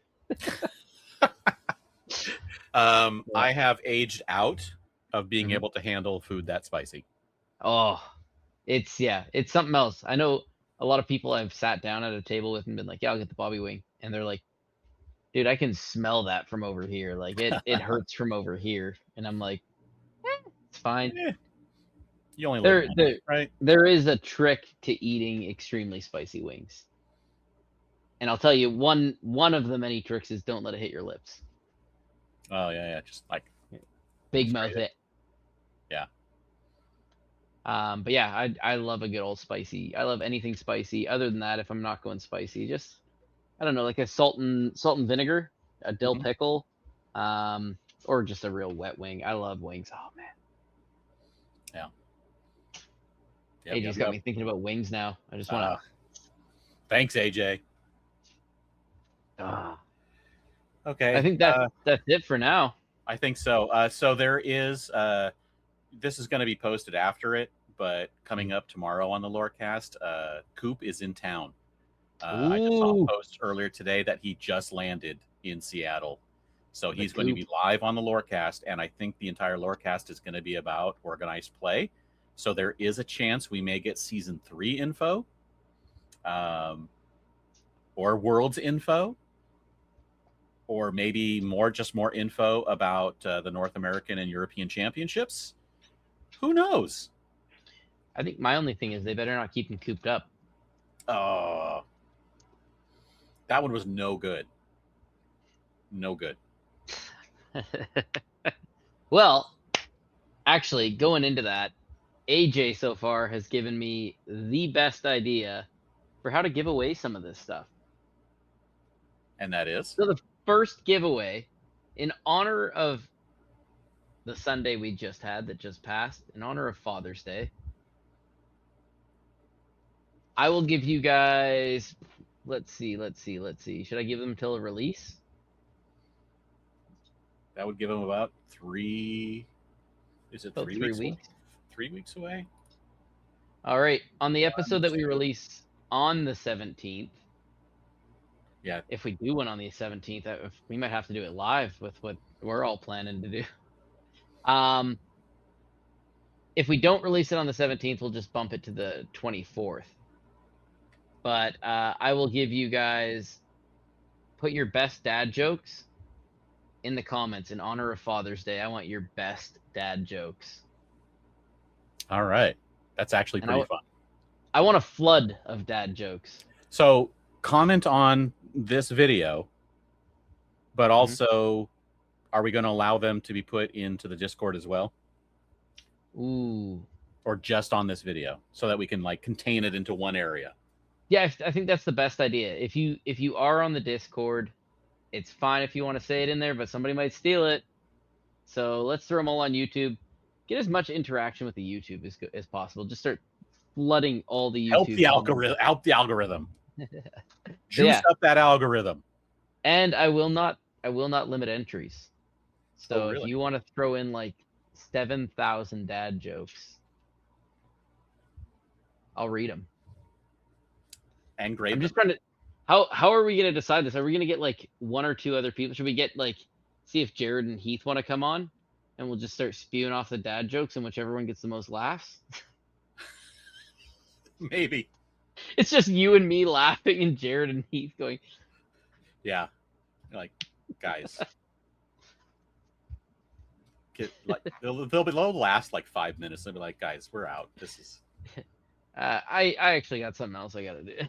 I have aged out of being Mhm. able to handle food that spicy. Oh, it's something else. I know a lot of people I've sat down at a table with and been like, "Yeah, I'll get the Bobby wing," and they're like, "Dude, I can smell that from over here. Like it hurts from over here." And I'm like, "It's fine." Eh, you only live There once, there right? there is a trick to eating extremely spicy wings. And I'll tell you one of the many tricks is don't let it hit your lips. Oh yeah, just like Big spray mouth it. it. Yeah. But yeah, I love a good old spicy. I love anything spicy. Other than that, if I'm not going spicy, just I don't know, like a salt and vinegar, a dill Mhm. pickle, or just a real wet wing. I love wings. Oh man, Yeah. Yep. AJ's got me thinking about wings now. I just want Thanks, AJ. to. I Okay. think that's it for now. I think so. So there is. This is going to be posted after it, but coming up tomorrow on the Lorecast, Coop is in town. I just saw a Ooh, post earlier today that he just landed in Seattle. So the he's going to Coop. be live on the Lorecast, and I think the entire Lorecast is going to be about organized play. So there is a chance we may get season 3 info, or Worlds info, or maybe just more info about the North American and European championships. Who knows? I think my only thing is they better not keep him cooped up. That one was no good. No good. Well, actually, going into that, AJ so far has given me the best idea for how to give away some of this stuff. And that is? So the first giveaway, in honor of the Sunday we just had that just passed, in honor of Father's Day, I will give you guys. Let's see. Should I give them till a release? That would give him about 3. Is it About 3 3 weeks away? weeks. 3 weeks away? All right. On the episode 1, that we 2. release on the 17th, Yeah. if we do one on the 17th, we might have to do it live with what we're all planning to do. If we don't release it on the 17th, we'll just bump it to the 24th. But I will give you guys, put your best dad jokes in the comments in honor of Father's Day. I want your best dad jokes. All right. That's actually And pretty fun. I want a flood of dad jokes. So comment on this video, but also, are we going to allow them to be put into the Discord as well? Ooh. Or just on this video so that we can like contain it into one area? Yeah, I think that's the best idea. If you are on the Discord, it's fine if you want to say it in there, but somebody might steal it. So let's throw them all on YouTube. Get as much interaction with the YouTube as possible. Just start flooding all the YouTube. Help the algorithm. Juice Yeah. up that algorithm. And I will not limit entries. So really? if you want to throw in like 7,000 dad jokes, I'll read them. And grade I'm them. just trying to. How are we gonna decide this? Are we gonna get like 1 or 2 other people? Should we get like see if Jared and Heath want to come on, and we'll just start spewing off the dad jokes, and whichever one gets the most laughs. Maybe. It's just you and me laughing, and Jared and Heath going. Yeah. You're like, guys. They'll last like 5 minutes. They'll be like, guys, we're out. This is. I actually got something else I gotta do.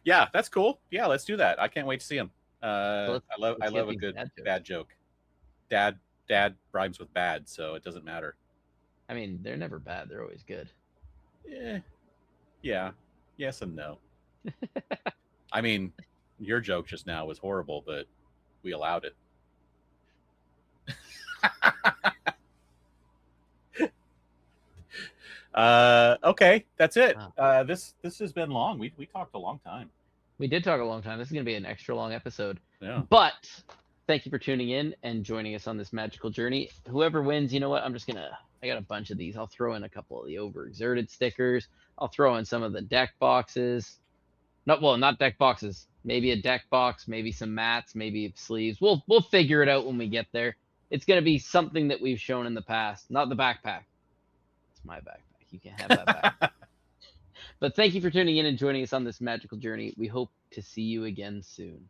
Yeah, that's cool. Yeah, let's do that. I can't wait to see them. So I love a good dad joke. Dad rhymes with bad, so it doesn't matter. I mean, they're never bad. They're always good. Yeah. Yes and no. I mean, your joke just now was horrible, but we allowed it. Okay, that's it. Wow. This has been long. We talked a long time. We did talk a long time. This is gonna be an extra long episode. Yeah. But thank you for tuning in and joining us on this magical journey. Whoever wins, you know what? I'm just gonna I got a bunch of these. I'll throw in a couple of the Overexerted stickers. I'll throw in some of the deck boxes. Not deck boxes. Maybe a deck box, maybe some mats, maybe sleeves. We'll figure it out when we get there. It's gonna be something that we've shown in the past, not the backpack. It's my backpack. You can't have that backpack. But thank you for tuning in and joining us on this magical journey. We hope to see you again soon.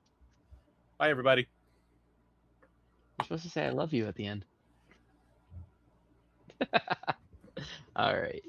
Bye, everybody. You're supposed to say I love you at the end. All right.